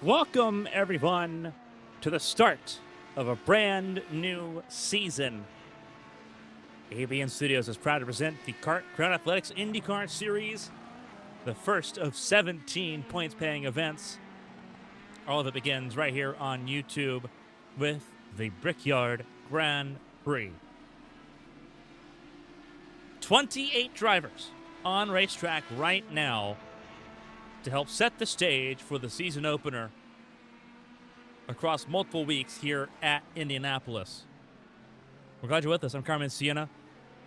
Welcome, everyone, to the start of a brand new season. ABN Studios is proud to present the Crown Athletics IndyCar Series, the first of 17 points-paying events. All of it begins right here on YouTube with the Brickyard Grand Prix. 28 drivers on racetrack right now to help set the stage for the season opener across multiple weeks here at Indianapolis. We're glad you're with us. I'm Carmen, Sienna,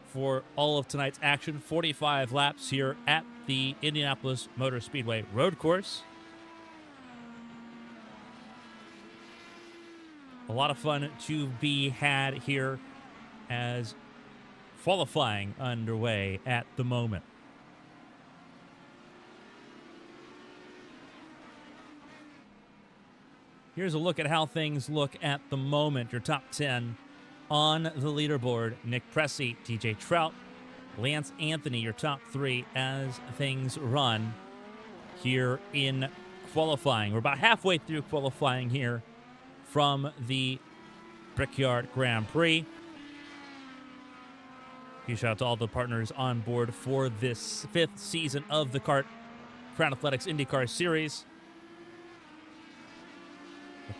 for all of tonight's action. 45 laps here at the Indianapolis Motor Speedway road course. A lot of fun to be had here as qualifying underway at the moment. Here's a look at how things look at the moment. Your top 10 on the leaderboard. Nick Pressey, TJ Trout, Lance Anthony, your top 3 as things run here in qualifying. We're about halfway through qualifying here from the Brickyard Grand Prix. Huge shout out to all the partners on board for this 5th season of the Crown Athletics IndyCar Series.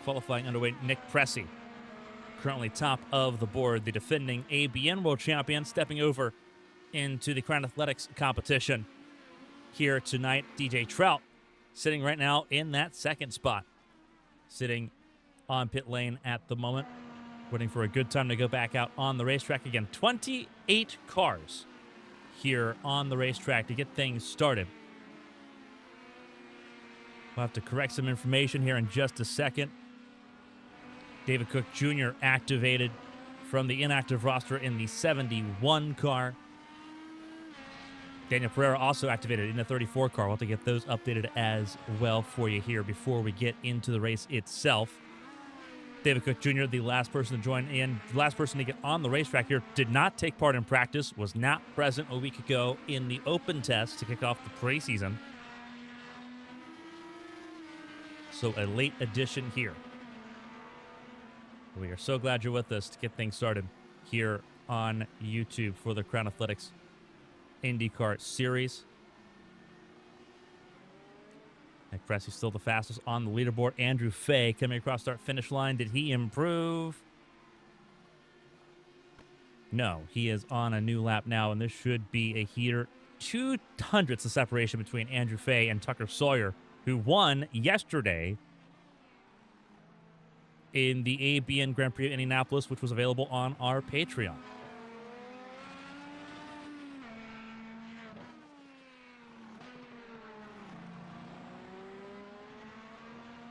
Qualifying underway, Nick Pressey, currently top of the board, the defending ABN World Champion, stepping over into the Crown Athletics competition here tonight. DJ Trout sitting right now in that second spot, sitting on pit lane at the moment, waiting for a good time to go back out on the racetrack again. 28 cars here on the racetrack to get things started. We'll have to correct some information here in just a second. David Cook Jr. activated from the inactive roster in the 71 car. Daniel Pereira also activated in the 34 car. We'll have to get those updated as well for you here before we get into the race itself. David Cook Jr., the last person to join in, the last person to get on the racetrack here, did not take part in practice, was not present a week ago in the open test to kick off the preseason. So a late addition here. We are so glad you're with us to get things started here on YouTube for the Crown Athletics IndyCar Series. Nick Pressey still the fastest on the leaderboard. Andrew Fay coming across start-finish line. Did he improve? No, he is on a new lap now, and this should be a heater. 0.02 of separation between Andrew Fay and Tucker Sawyer, who won yesterday in the ABN Grand Prix of Indianapolis, which was available on our Patreon.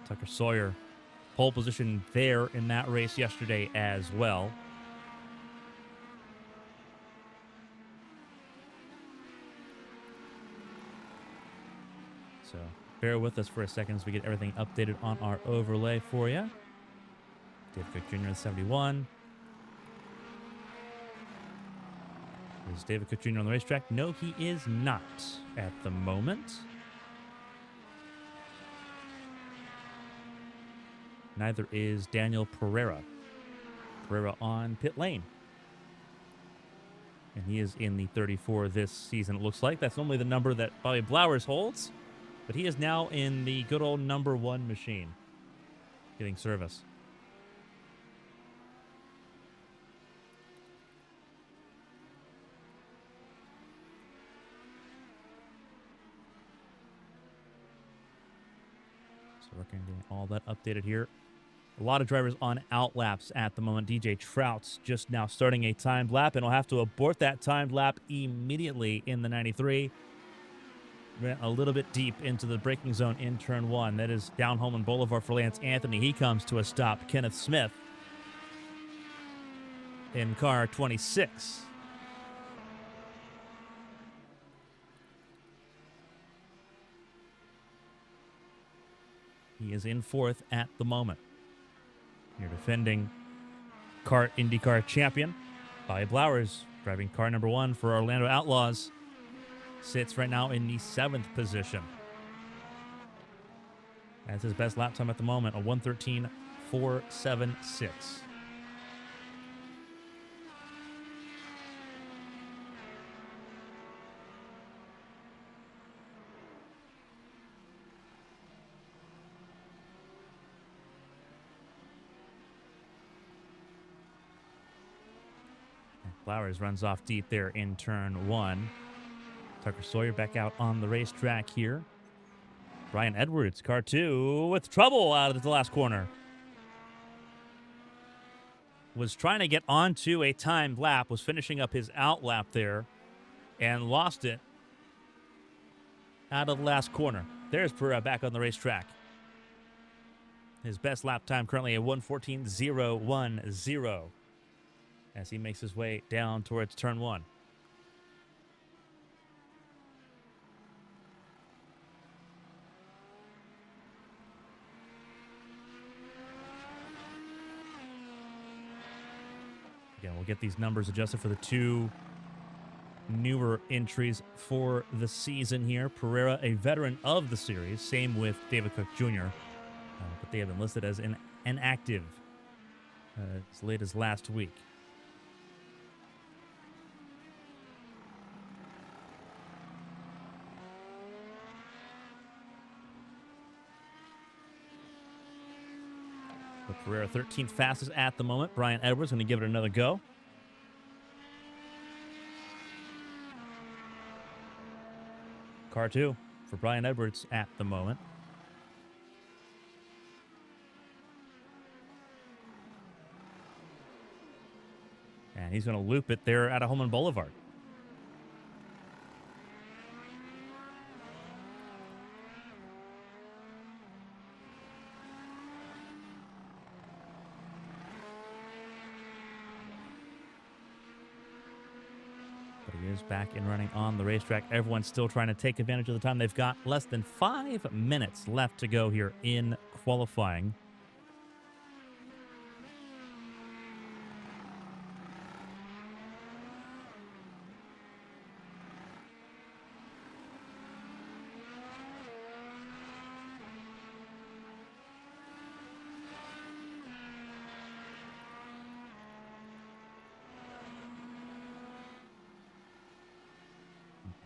Tucker Sawyer, pole position there in that race yesterday as well. So bear with us for a second as we get everything updated on our overlay for you. David Cook Jr. in 71. Is David Cook Jr. on the racetrack? No, he is not at the moment. Neither is Daniel Pereira. Pereira on pit lane. And he is in the 34 this season, it looks like. That's normally the number that Bobby Blowers holds. But he is now in the good old number 1 machine, getting service. So we're going to get all that updated here. A lot of drivers on out laps at the moment. DJ Trout's just now starting a timed lap, and will have to abort that timed lap immediately in the 93. Went a little bit deep into the braking zone in turn 1. That is down Holman Boulevard for Lance Anthony. He comes to a stop. Kenneth Smith in car 26. He is in 4th at the moment. Your defending IndyCar champion, Bobby Blowers, driving car number 1 for Orlando Outlaws, sits right now in the 7th position. That's his best lap time at the moment, a 1:13.476. Flowers runs off deep there in turn 1. Tucker Sawyer back out on the racetrack here. Brian Edwards, car 2, with trouble out of the last corner. Was trying to get onto a timed lap, was finishing up his out lap there, and lost it out of the last corner. There's Prix back on the racetrack. His best lap time currently a 1:14.010 as he makes his way down towards turn 1. Again, we'll get these numbers adjusted for the 2 newer entries for the season here. Pereira, a veteran of the series. Same with David Cook Jr., but they have been listed as inactive as late as last week. But Pereira 13th fastest at the moment. Brian Edwards going to give it another go. Car 2 for Brian Edwards at the moment. And he's going to loop it there at a Holman Boulevard. But he is back and running on the racetrack. Everyone's still trying to take advantage of the time they've got. Less than 5 minutes left to go here in qualifying.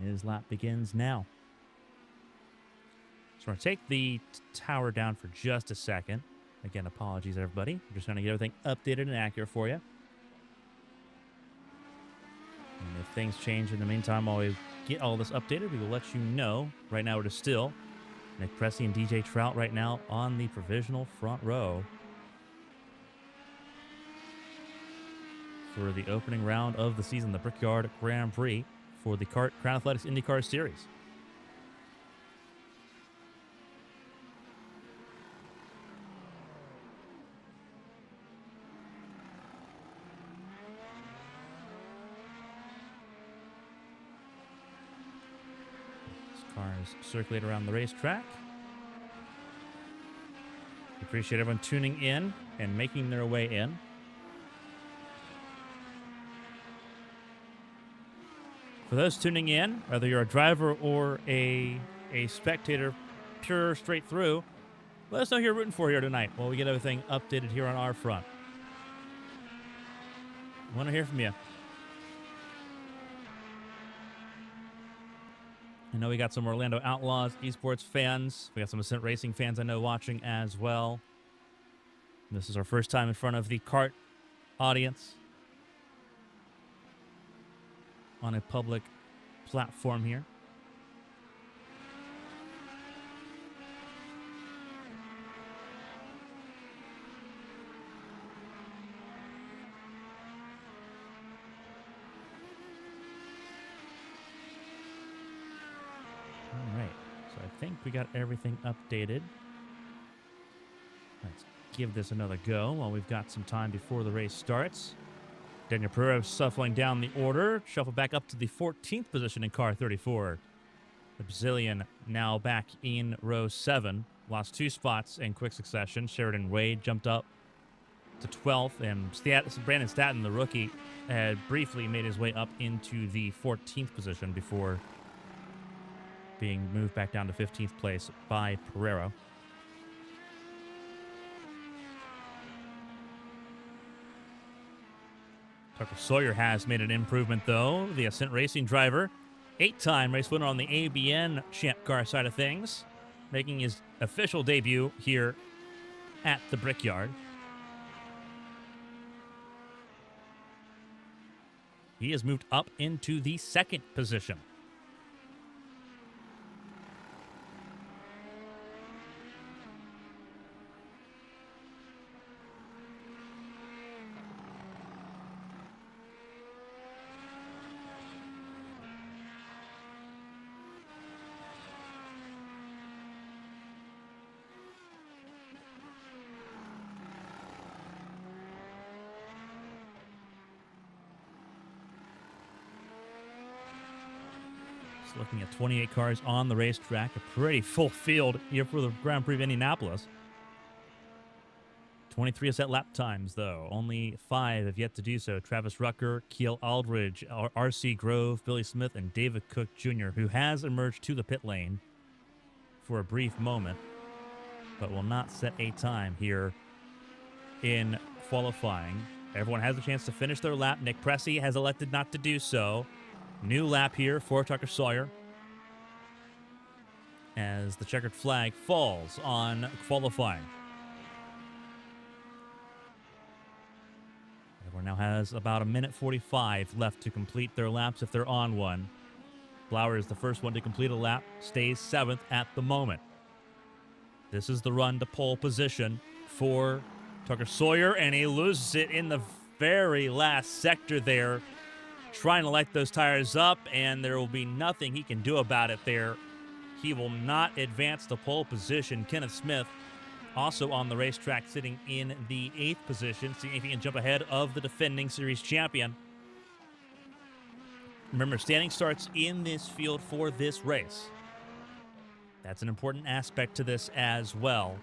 His lap begins now. So we're going to take the tower down for just a second. Again, apologies, everybody. We're just trying to get everything updated and accurate for you. And if things change in the meantime while we get all this updated, we will let you know. Right now, it is still Nick Pressey and DJ Trout right now on the provisional front row for the opening round of the season, the Brickyard Grand Prix, for the Crown Athletics IndyCar Series. This car is circulating around the racetrack. Appreciate everyone tuning in and making their way in. For those tuning in, whether you're a driver or a spectator, pure straight through, let us know who you're rooting for here tonight while we get everything updated here on our front. I want to hear from you. I know we got some Orlando Outlaws esports fans. We got some Ascent Racing fans I know watching as well. This is our first time in front of the kart audience on a public platform here. All right, so I think we got everything updated. Let's give this another go while we've got some time before the race starts. Daniel Pereira shuffling down the order. Shuffle back up to the 14th position in car 34. The Brazilian now back in row 7. Lost 2 spots in quick succession. Sheridan Wade jumped up to 12th. And Brandon Statton, the rookie, had briefly made his way up into the 14th position before being moved back down to 15th place by Pereira. Tucker Sawyer has made an improvement, though. The Ascent Racing driver, 8-time race winner on the ABN Champ Car side of things, making his official debut here at the Brickyard. He has moved up into the 2nd position. Looking at 28 cars on the racetrack, a pretty full field here for the Grand Prix of Indianapolis. 23 set lap times, though. Only 5 have yet to do so. Travis Rucker, Keel Aldridge, R.C. Grove, Billy Smith, and David Cook Jr., who has emerged to the pit lane for a brief moment, but will not set a time here in qualifying. Everyone has a chance to finish their lap. Nick Pressey has elected not to do so. New lap here for Tucker Sawyer as the checkered flag falls on qualifying. Everyone now has about a minute 45 left to complete their laps if they're on one. Blauer is the first one to complete a lap, stays 7th at the moment. This is the run to pole position for Tucker Sawyer, and he loses it in the very last sector there, trying to light those tires up, and there will be nothing he can do about it there. He will not advance to pole position. Kenneth Smith also on the racetrack, sitting in the 8th position, seeing if he can jump ahead of the defending series champion. Remember, standing starts in this field for this race. That's an important aspect to this as well.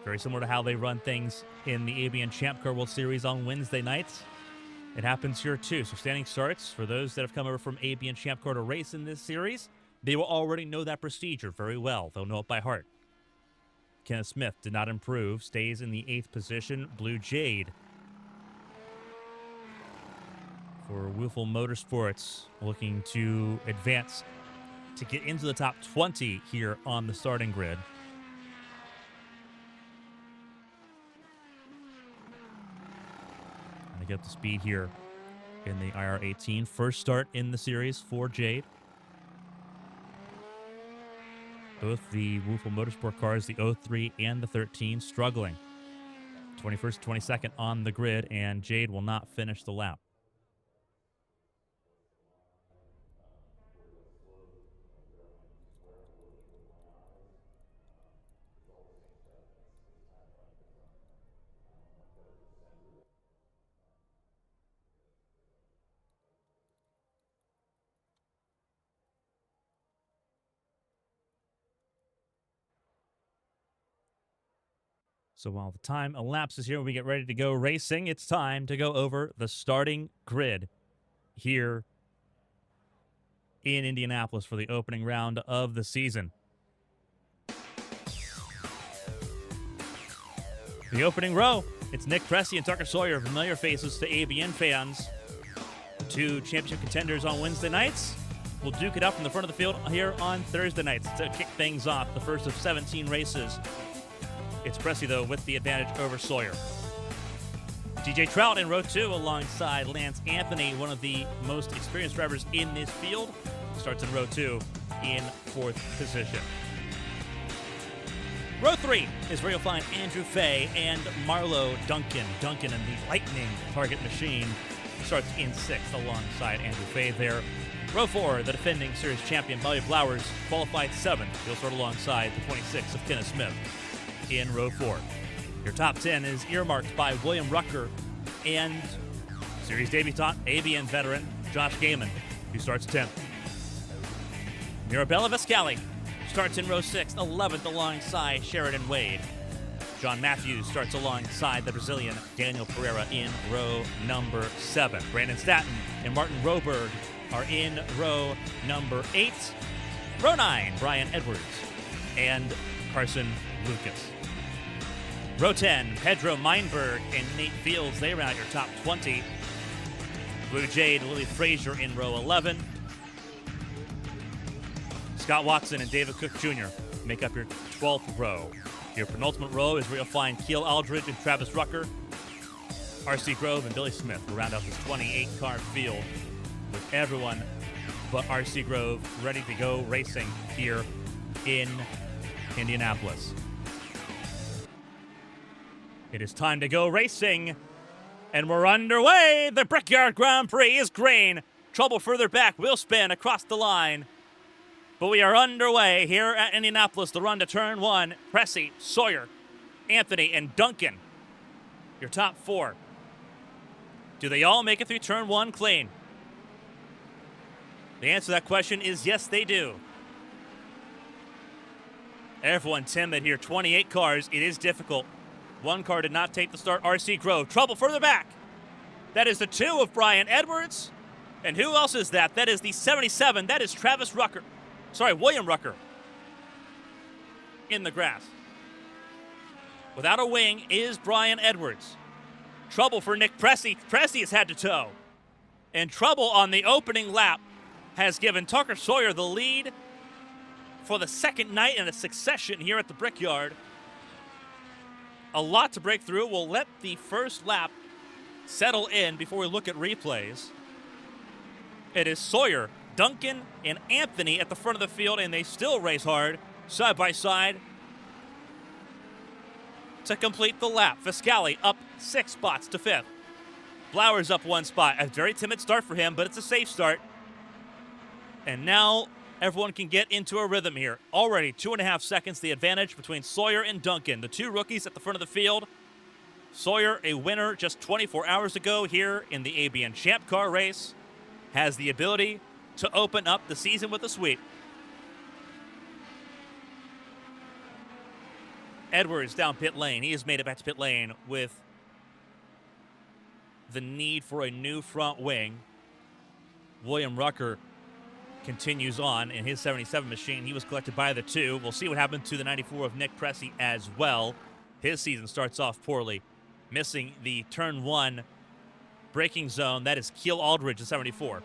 Very similar to how they run things in the ABN Champ Car World Series on Wednesday nights. It happens here too. So standing starts, for those that have come over from ABN Champ Car to race in this series, they will already know that procedure very well. They'll know it by heart. Kenneth Smith did not improve, stays in the 8th position. Blue Jade for Woofle Motorsports, looking to advance to get into the top 20 here on the starting grid. And to get up to speed here in the IR-18. First start in the series for Jade. Both the Woofle Motorsport cars, the 03 and the 13, struggling. 21st, 22nd on the grid, and Jade will not finish the lap. So while the time elapses here, we get ready to go racing, it's time to go over the starting grid here in Indianapolis for the opening round of the season. The opening row, it's Nick Pressey and Tucker Sawyer, familiar faces to ABN fans. Two championship contenders on Wednesday nights will duke it up in the front of the field here on Thursday nights to kick things off, the first of 17 races. It's Pressey, though, with the advantage over Sawyer. DJ Trout in row 2 alongside Lance Anthony, one of the most experienced drivers in this field. Starts in row 2 in 4th position. Row 3 is where you'll find Andrew Fay and Marlo Duncan. Duncan and the Lightning Target Machine starts in 6th alongside Andrew Fay there. Row 4, the defending series champion, Bobby Blowers, qualified 7th. He'll start alongside the 26th of Kenneth Smith in row 4. Your top 10 is earmarked by William Rucker and series debutant, ABN veteran, Josh Gaiman, who starts 10th. Mirabella Vescali starts in row 6, 11th alongside Sheridan Wade. John Matthews starts alongside the Brazilian Daniel Pereira in row number 7. Brandon Staton and Martin Roberg are in row number 8. Row 9, Brian Edwards and Carson Lucas. Row 10, Pedro Meinberg and Nate Fields. They round your top 20. Blue Jade, Lily Frazier in row 11. Scott Watson and David Cook Jr. make up your 12th row. Your penultimate row is where you'll find Keel Aldridge and Travis Rucker. R.C. Grove and Billy Smith will round out this 28-car field with everyone but R.C. Grove ready to go racing here in Indianapolis. It is time to go racing, and we're underway. The Brickyard Grand Prix is green. Trouble further back, will spin across the line. But we are underway here at Indianapolis. The run to turn 1. Pressy, Sawyer, Anthony, and Duncan. Your top 4. Do they all make it through turn 1 clean? The answer to that question is yes, they do. Everyone timid here. 28 cars. It is difficult. One car did not take the start. R.C. Grove. Trouble further back. That is the 2 of Brian Edwards. And who else is that? That is the 77. That is Travis Rucker. Sorry, William Rucker. In the grass. Without a wing is Brian Edwards. Trouble for Nick Pressy. Pressy has had to tow. And trouble on the opening lap has given Tucker Sawyer the lead for the second night in a succession here at the Brickyard. A lot to break through. We'll let the first lap settle in before we look at replays. It is Sawyer, Duncan, and Anthony at the front of the field, and they still race hard, side by side, to complete the lap. Fiscali up 6 spots to 5th. Blowers up 1 spot. A very timid start for him, but it's a safe start. And now everyone can get into a rhythm here. Already 2.5 seconds the advantage between Sawyer and Duncan, the 2 rookies at the front of the field. Sawyer, a winner just 24 hours ago here in the ABN Champ Car race, has the ability to open up the season with a sweep. Edwards down pit lane. He has made it back to pit lane with the need for a new front wing. William Rucker continues on in his 77 machine. He was collected by the 2. We'll see what happened to the 94 of Nick Pressy as well. His season starts off poorly, missing the turn 1 braking zone. That is Keel Aldridge, the 74.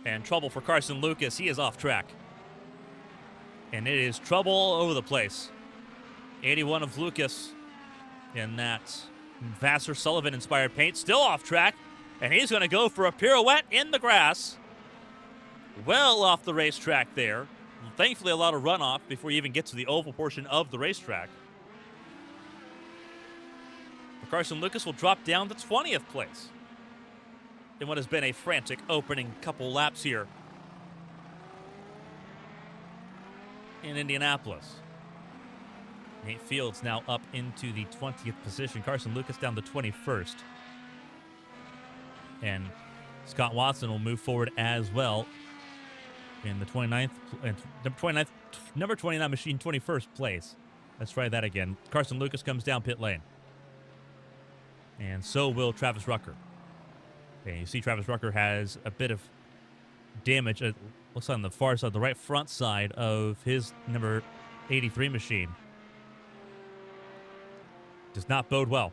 And trouble for Carson Lucas. He is off track. And it is trouble all over the place. 81 of Lucas in that Vassar Sullivan-inspired paint. Still off track. And he's going to go for a pirouette in the grass. Well off the racetrack there. Thankfully, a lot of runoff before you even get to the oval portion of the racetrack. But Carson Lucas will drop down to 20th place in what has been a frantic opening couple laps here in Indianapolis. Nate Fields now up into the 20th position. Carson Lucas down to 21st. And Scott Watson will move forward as well in the 29th, number 29 machine, 21st place. Let's try that again. Carson Lucas comes down pit lane. And so will Travis Rucker. And you see Travis Rucker has a bit of damage. It looks on the far side, the right front side of his number 83 machine. Does not bode well.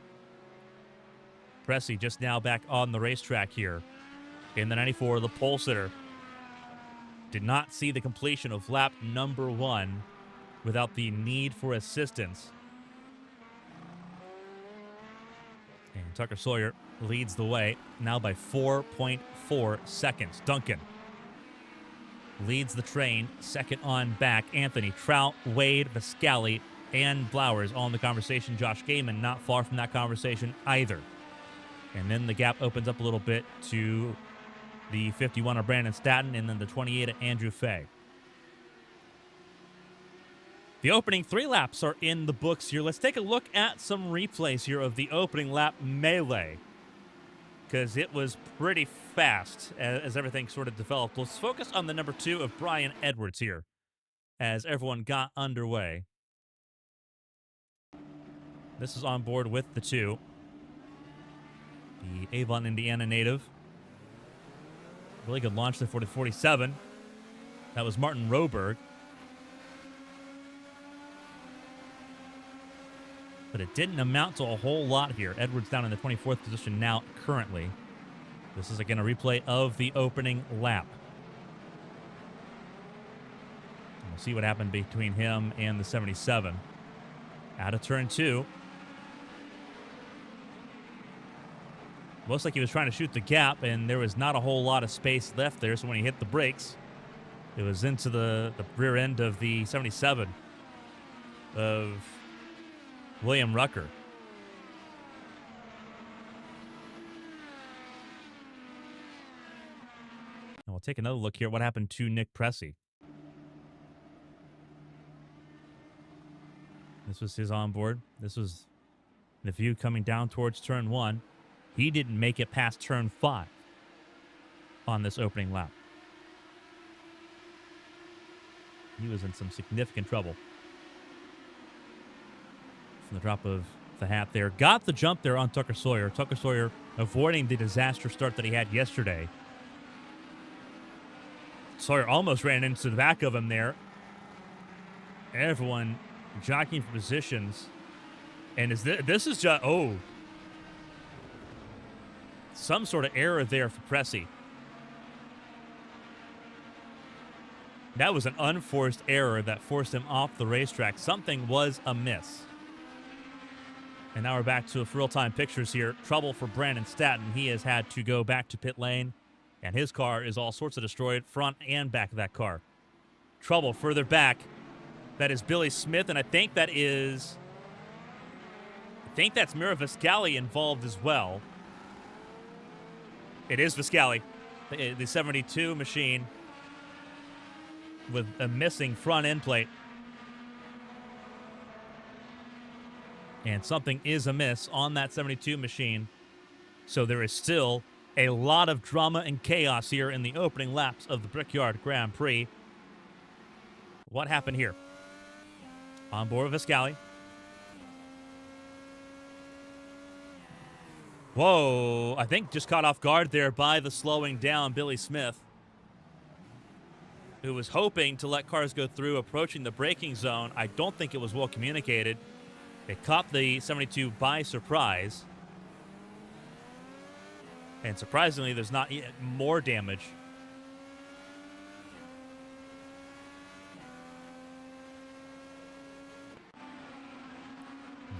Pressy just now back on the racetrack here in the 94, the pole sitter. Did not see the completion of lap number 1 without the need for assistance. And Tucker Sawyer leads the way now by 4.4 seconds. Duncan leads the train, second on back. Anthony, Trout, Wade, Viscali, and Blowers all in the conversation. Josh Gaiman not far from that conversation either. And then the gap opens up a little bit to the 51 of Brandon Statton and then the 28 of Andrew Fay. The opening 3 laps are in the books here. Let's take a look at some replays here of the opening lap melee, because it was pretty fast as everything sort of developed. Let's focus on the number 2 of Brian Edwards here as everyone got underway. This is on board with the 2. The Avon, Indiana native. Really good launch there for the 47. That was Martin Roberg. but it didn't amount to a whole lot here. Edwards down in the 24th position now currently. This is again a replay of the opening lap. And we'll see what happened between him and the 77. Out of turn 2. Looks like he was trying to shoot the gap, and there was not a whole lot of space left there, so when he hit the brakes, it was into the rear end of the 77 of William Rucker. And we'll take another look here at what happened to Nick Pressey. This was his onboard. This was the view coming down towards turn 1. He didn't make it past turn 5 on this opening lap. He was in some significant trouble. From the drop of the hat there. Got the jump there on Tucker Sawyer. Tucker Sawyer avoiding the disaster start that he had yesterday. Sawyer almost ran into the back of him there. Everyone jockeying for positions. And this is just, some sort of error there for Pressey. That was an unforced error that forced him off the racetrack. Something was amiss. And now we're back to real-time pictures here. Trouble for Brandon Statton. He has had to go back to pit lane, and his car is all sorts of destroyed, front and back of that car. Trouble further back. That is Billy Smith, and I think that's Mira Viscali involved as well. It is Viscali, the 72 machine with a missing front end plate. And something is amiss on that 72 machine. So there is still a lot of drama and chaos here in the opening laps of the Brickyard Grand Prix. What happened here? On board Viscali. Whoa, I think just caught off guard there by the slowing down Billy Smith, who was hoping to let cars go through approaching the braking zone. I don't think it was well communicated. It caught the 72 by surprise. And surprisingly, there's not yet more damage.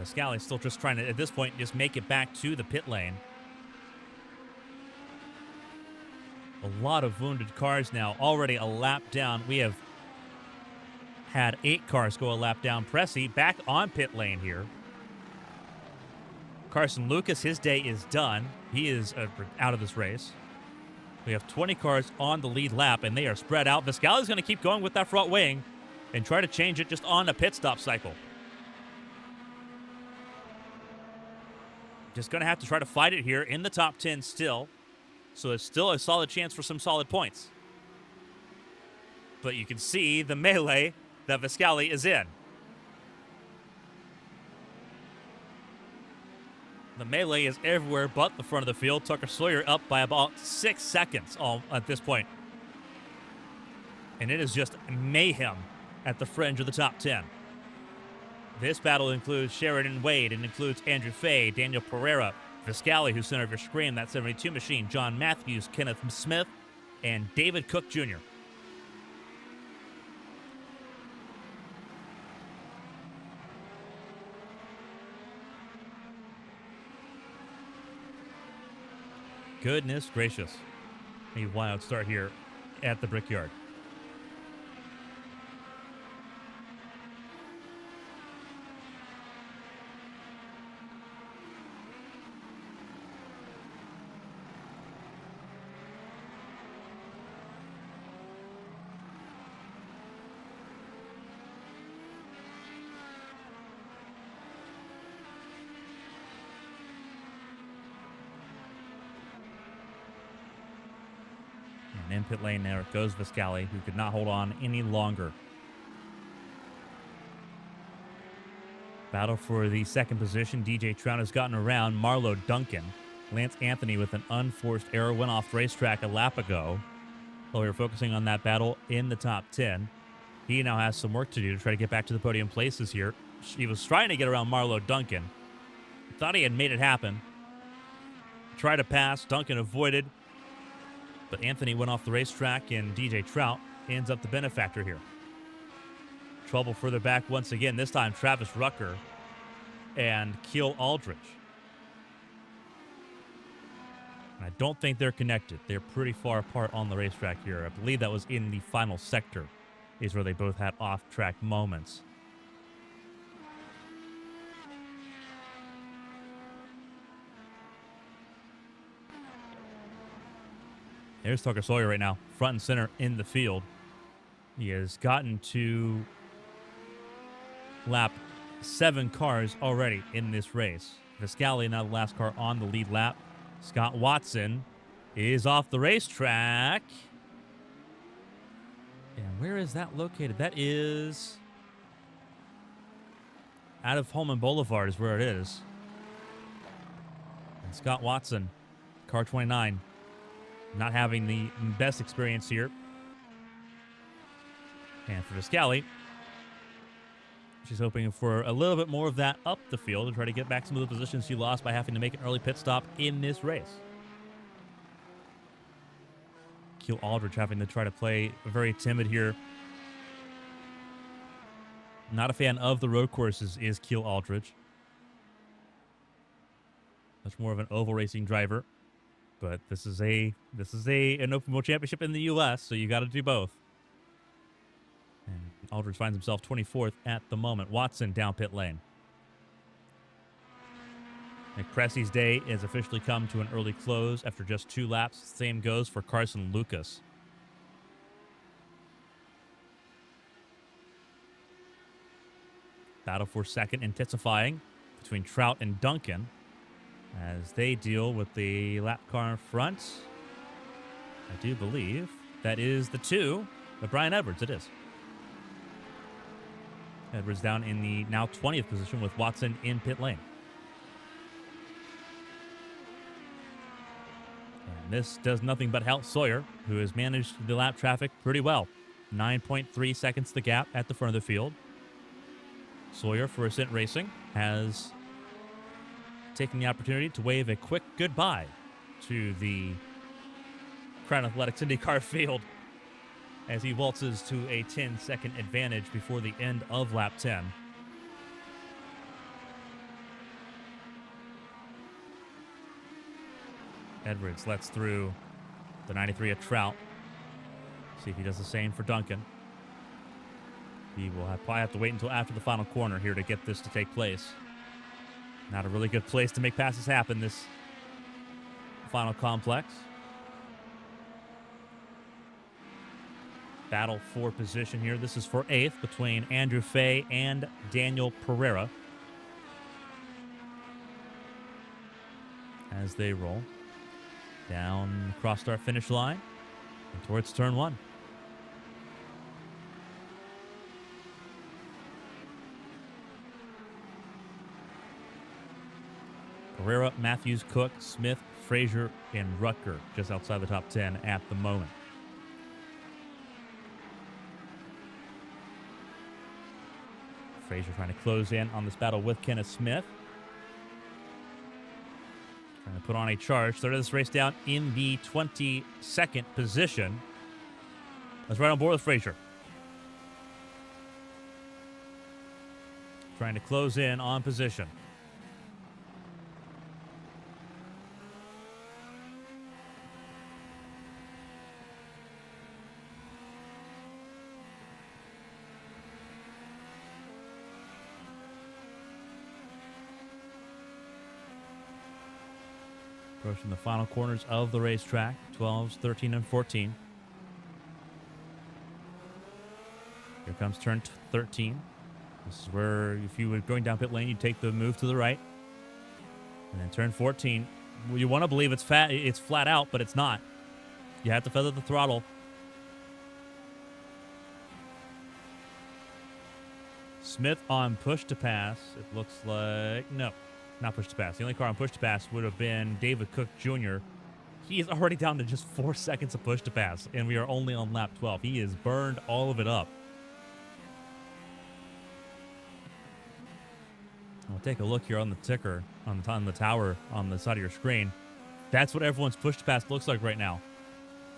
Viscali's still just trying to, at this point, just make it back to the pit lane. A lot of wounded cars now, already a lap down. We have had 8 cars go a lap down. Pressey back on pit lane here. Carson Lucas, his day is done. He is out of this race. We have 20 cars on the lead lap, and they are spread out. Viscali's going to keep going with that front wing and try to change it just on a pit stop cycle. Just going to have to try to fight it here in the top 10 still. So it's still a solid chance for some solid points. But you can see the melee that Viscali is in. The melee is everywhere but the front of the field. Tucker Sawyer up by about 6 seconds at this point. And it is just mayhem at the fringe of the top 10. This battle includes Sheridan Wade. It includes Andrew Fay, Daniel Pereira, Viscali, who's center of your screen, that 72 machine, John Matthews, Kenneth Smith, and David Cook Jr. Goodness gracious. A wild start here at the Brickyard. In pit lane there goes Viscali, who could not hold on any longer. Battle for the second position. DJ Trout has gotten around Marlo Duncan. Lance Anthony with an unforced error went off racetrack a lap ago. While we were focusing on that battle in the top 10. He now has some work to do to try to get back to the podium places here He was trying to get around Marlo Duncan. Thought he had made it happen. Tried to pass. Duncan avoided. But Anthony went off the racetrack, and DJ Trout ends up the benefactor here. Trouble further back once again. This time, Travis Rucker and Keel Aldridge. And I don't think they're connected. They're pretty far apart on the racetrack here. I believe that was in the final sector, is where they both had off-track moments. There's Tucker Sawyer right now, front and center in the field. He has gotten to lap 7 cars already in this race. Viscali now the last car on the lead lap. Scott Watson is off the racetrack. And where is that located? That is out of Holman Boulevard is where it is. And Scott Watson, car 29, not having the best experience here. And for Viscali, she's hoping for a little bit more of that up the field to try to get back some of the positions she lost by having to make an early pit stop in this race. Keel Aldridge having to try to play very timid here. Not a fan of the road courses is Keel Aldridge. Much more of an oval racing driver. But this is an open wheel championship in the U.S., so you got to do both. And Aldridge finds himself 24th at the moment. Watson down pit lane. Nick Pressy's day has officially come to an early close after just 2 laps. Same goes for Carson Lucas. Battle for second intensifying between Trout and Duncan as they deal with the lap car in front. I do believe that is the 2 of Brian Edwards. It is. Edwards down in the now 20th position with Watson in pit lane. And this does nothing but help Sawyer, who has managed the lap traffic pretty well. 9.3 seconds the gap at the front of the field. Sawyer for Ascent Racing has taken the opportunity to wave a quick goodbye to the Crown Athletics IndyCar field as he waltzes to a 10-second advantage before the end of lap 10. Edwards lets through the 93 of Trout. See if he does the same for Duncan. He will probably have to wait until after the final corner here to get this to take place. Not a really good place to make passes happen, this final complex. Battle for position here. This is for 8th between Andrew Fay and Daniel Pereira. As they roll down across start finish line and towards turn 1. Pereira, Matthews, Cook, Smith, Frazier, and Rucker just outside the top 10 at the moment. Frazier trying to close in on this battle with Kenneth Smith. Trying to put on a charge. Started this race down in the 22nd position. Let's right on board with Frazier. Trying to close in on position. Approaching the final corners of the racetrack, 12s, 13, and 14. Here comes turn 13. This is where, if you were going down pit lane, you take the move to the right. And then turn 14. Well, you want to believe it's flat out, but it's not. You have to feather the throttle. Smith on push to pass. It looks like, no. Not push to pass. The only car on push to pass would have been David Cook Jr. He is already down to just 4 seconds of push to pass, and we are only on lap 12. He has burned all of it up. We'll take a look here on the ticker, on the tower on the side of your screen. That's what everyone's push-to-pass looks like right now.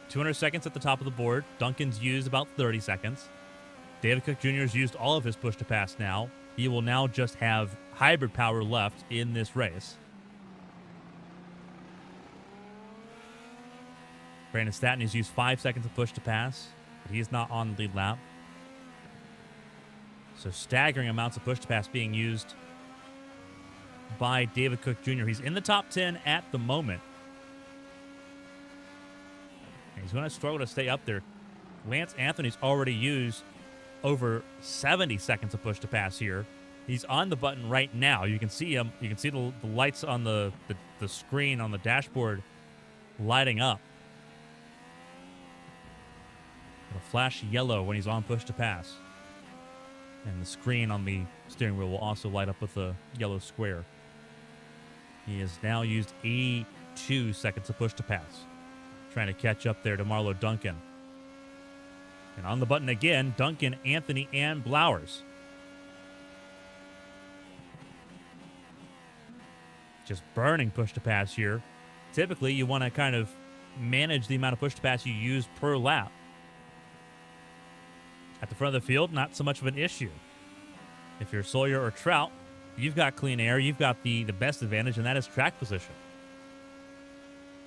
200 seconds at the top of the board. Duncan's used about 30 seconds. David Cook Jr. has used all of his push-to-pass now. He will now just have hybrid power left in this race. Brandon Statton has used 5 seconds of push-to-pass, but he's not on the lead lap. So staggering amounts of push-to-pass being used by David Cook Jr. He's in the top 10 at the moment. And he's going to struggle to stay up there. Lance Anthony's already used over 70 seconds of push-to-pass here. He's on the button right now. You can see him. You can see the lights on the screen on the dashboard lighting up. It'll flash yellow when he's on push-to-pass. And the screen on the steering wheel will also light up with a yellow square. He has now used 82 seconds of push-to-pass, trying to catch up there to Marlo Duncan. And on the button again, Duncan, Anthony, and Blowers. Just burning push-to-pass here. Typically, you want to kind of manage the amount of push-to-pass you use per lap. At the front of the field, not so much of an issue. If you're Sawyer or Trout, you've got clean air. You've got the best advantage, and that is track position.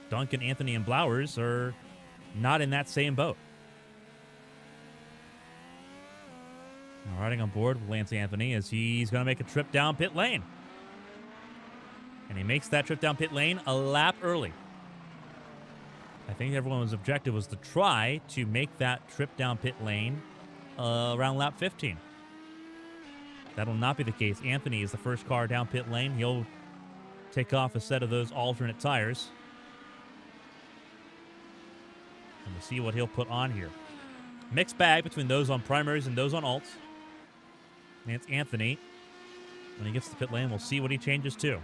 Duncan, Anthony, and Blowers are not in that same boat. Now riding on board with Lance Anthony as he's going to make a trip down pit lane. And he makes that trip down pit lane a lap early. I think everyone's objective was to try to make that trip down pit lane around lap 15. That'll not be the case. Anthony is the first car down pit lane. He'll take off a set of those alternate tires. And we'll see what he'll put on here. Mixed bag between those on primaries and those on alts. Lance Anthony, when he gets to pit lane, we'll see what he changes to.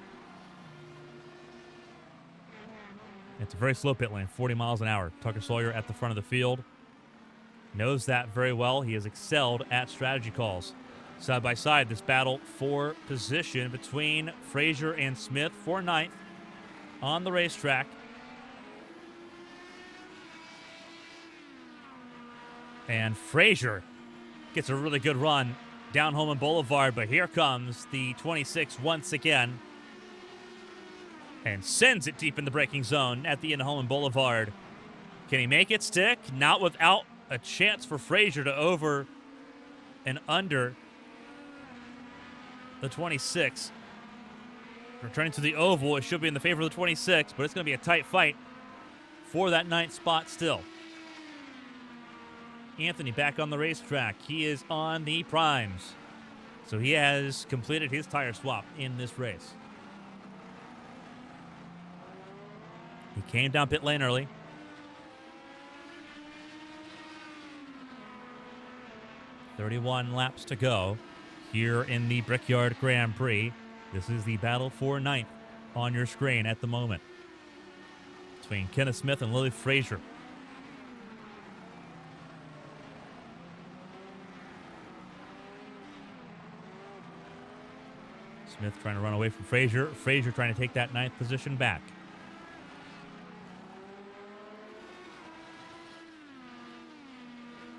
It's a very slow pit lane, 40 miles an hour. Tucker Sawyer at the front of the field knows that very well. He has excelled at strategy calls. Side by side, this battle for position between Frazier and Smith for ninth on the racetrack. And Frazier gets a really good run down Holman Boulevard, but here comes the 26 once again and sends it deep in the braking zone at the end of Holman Boulevard. Can he make it stick? Not without a chance for Frazier to over and under the 26. Returning to the oval, it should be in the favor of the 26, but it's going to be a tight fight for that ninth spot still. Anthony back on the racetrack. He is on the primes. So he has completed his tire swap in this race. He came down pit lane early. .31 laps to go here in the Brickyard Grand Prix. This is the battle for ninth on your screen at the moment between Kenneth Smith and Lily Frazier. Smith trying to run away from Frazier. Frazier trying to take that ninth position back.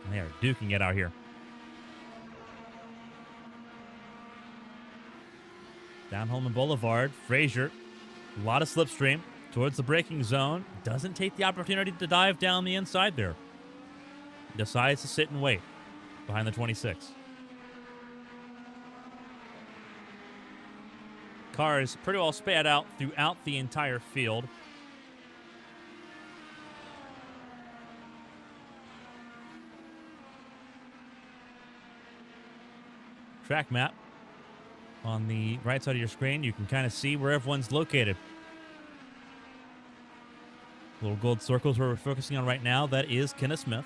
And they are duking it out here. Down Holman Boulevard, Frazier, a lot of slipstream towards the braking zone. Doesn't take the opportunity to dive down the inside there. Decides to sit and wait behind the 26. Cars pretty well spread out throughout the entire field. Track map on the right side of your screen. You can kind of see where everyone's located. Little gold circles where we're focusing on right now. That is Kenneth Smith.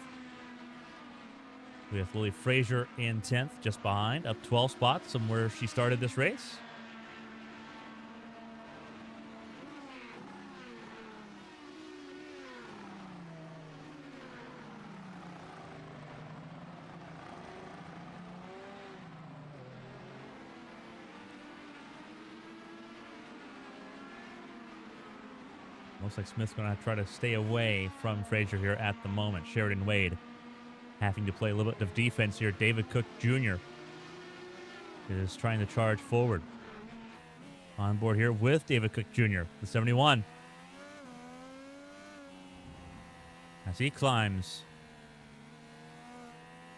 We have Lily Frazier in 10th, just behind, up 12 spots from where she started this race. Looks like Smith's going to try to stay away from Frazier here at the moment. Sheridan Wade having to play a little bit of defense here. David Cook Jr. is trying to charge forward. On board here with David Cook Jr., the 71. As he climbs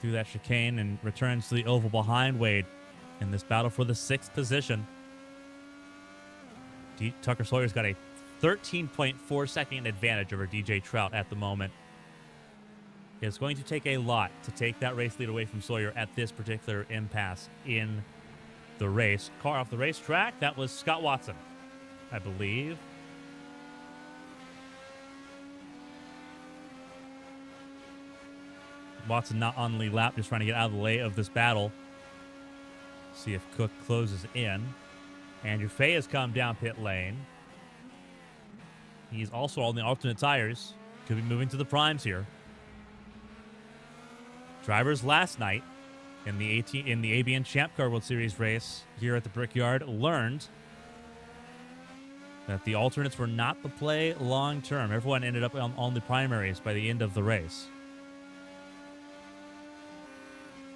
through that chicane and returns to the oval behind Wade in this battle for the 6th position. Tucker Sawyer's got a 13.4 second advantage over DJ Trout at the moment. It's going to take a lot to take that race lead away from Sawyer at this particular impasse in the race. Car off the racetrack, that was Scott Watson, I believe. Watson not on the lead lap, just trying to get out of the way of this battle. See if Cook closes in. Andrew Fay has come down pit lane. He's also on the alternate tires. Could be moving to the primes here. Drivers last night in the ABN Champ Car World Series race here at the Brickyard learned that the alternates were not the play long term. Everyone ended up on the primaries by the end of the race.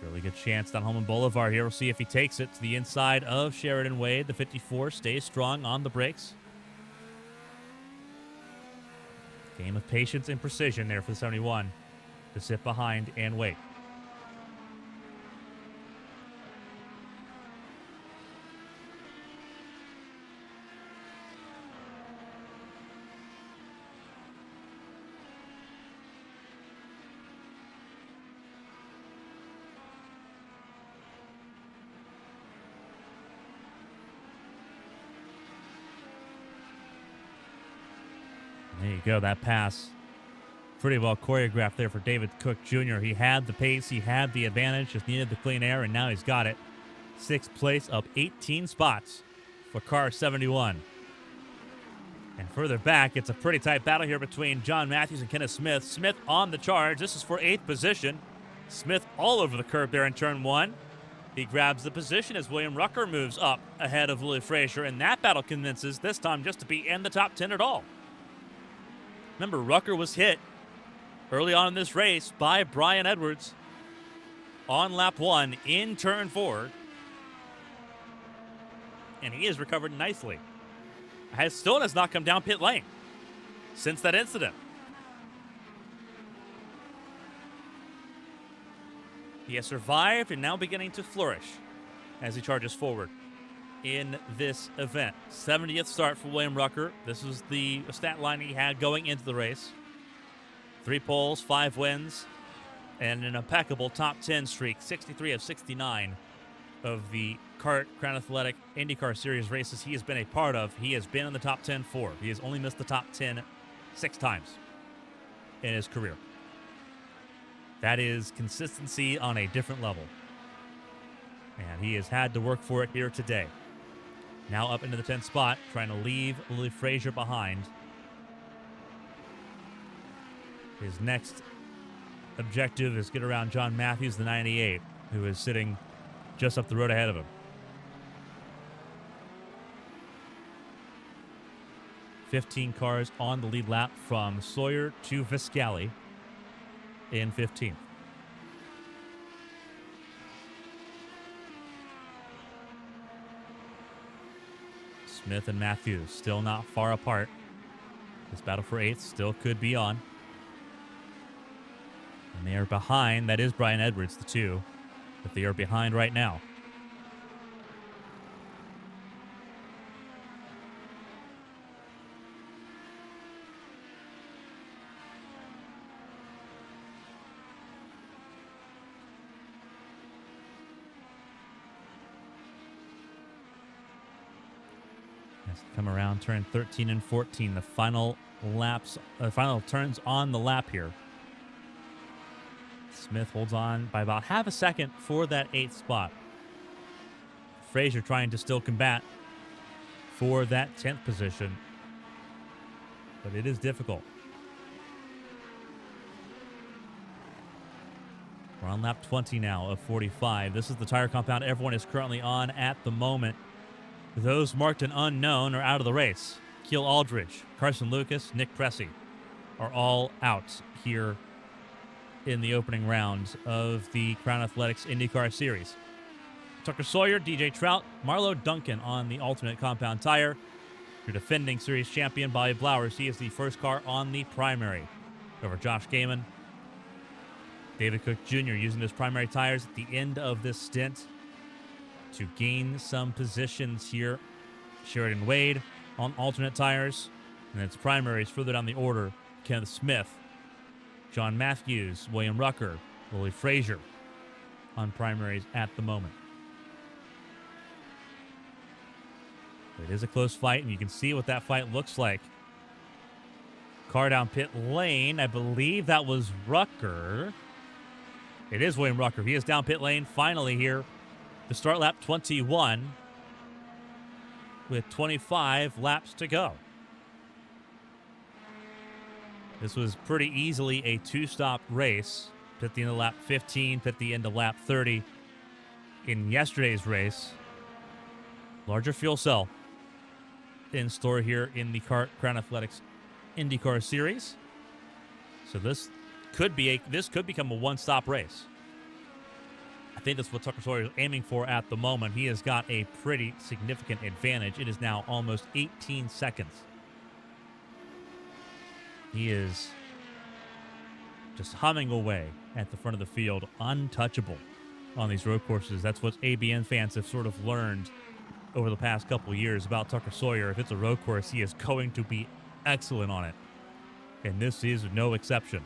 Really good chance down Holman Boulevard here. We'll see if he takes it to the inside of Sheridan Wade. The 54 stays strong on the brakes. Game of patience and precision there for the 71 to sit behind and wait. There you go, that pass. Pretty well choreographed there for David Cook Jr. He had the pace, he had the advantage, just needed the clean air, and now he's got it. 6th place, up 18 spots for car 71. And further back, it's a pretty tight battle here between John Matthews and Kenneth Smith. Smith on the charge. This is for 8th position. Smith all over the curb there in turn 1. He grabs the position as William Rucker moves up ahead of Willie Frazier, and that battle convinces this time just to be in the top 10 at all. Remember, Rucker was hit early on in this race by Brian Edwards on lap 1 in turn 4. And he has recovered nicely. Still has not come down pit lane since that incident. He has survived and now beginning to flourish as he charges forward in this event. 70th start for William Rucker. This was the stat line he had going into the race. 3 poles, 5 wins, and an impeccable top 10 streak. 63 of 69 of the Crown Athletic IndyCar Series races he has been a part of. He has been in the top 10 4. He has only missed the top 10 6 times in his career. That is consistency on a different level. And he has had to work for it here today. Now up into the 10th spot, trying to leave Willie Frazier behind. His next objective is get around John Matthews, the 98, who is sitting just up the road ahead of him. 15 cars on the lead lap from Sawyer to Viscali in 15th. Smith and Matthews still not far apart. This battle for 8th still could be on. And they are behind. That is Brian Edwards, the 2. But they are behind right now. Has to come around turn 13 and 14. The final turns on the lap here. Smith holds on by about half a second for that 8th spot. Frazier trying to still combat for that 10th position, but it is difficult. We're on lap 20 now of 45. This is the tire compound everyone is currently on at the moment. Those marked an unknown are out of the race. Keel Aldridge, Carson Lucas, Nick Pressey are all out here in the opening round of the Crown Athletics IndyCar Series. Tucker Sawyer, DJ Trout, Marlo Duncan on the alternate compound tire. Your defending series champion, Bobby Blowers. He is the first car on the primary over Josh Gaiman. David Cook Jr. using his primary tires at the end of this stint to gain some positions here. Sheridan Wade on alternate tires. And its primaries further down the order. Kenneth Smith, John Matthews, William Rucker, Willie Frazier on primaries at the moment. It is a close fight, and you can see what that fight looks like. Car down pit lane. I believe that was Rucker. It is William Rucker. He is down pit lane finally here to start lap 21 with 25 laps to go. This was pretty easily a two-stop race. Pit the end of lap 15, pit the end of lap 30 in yesterday's race. Larger fuel cell in store here in the Crown Athletics IndyCar Series. So this could become a one-stop race. I think that's what Tucker Sawyer is aiming for at the moment. He has got a pretty significant advantage. It is now almost 18 seconds. He is just humming away at the front of the field, untouchable on these road courses. That's what ABN fans have sort of learned over the past couple of years about Tucker Sawyer. If it's a road course, he is going to be excellent on it. And this is no exception.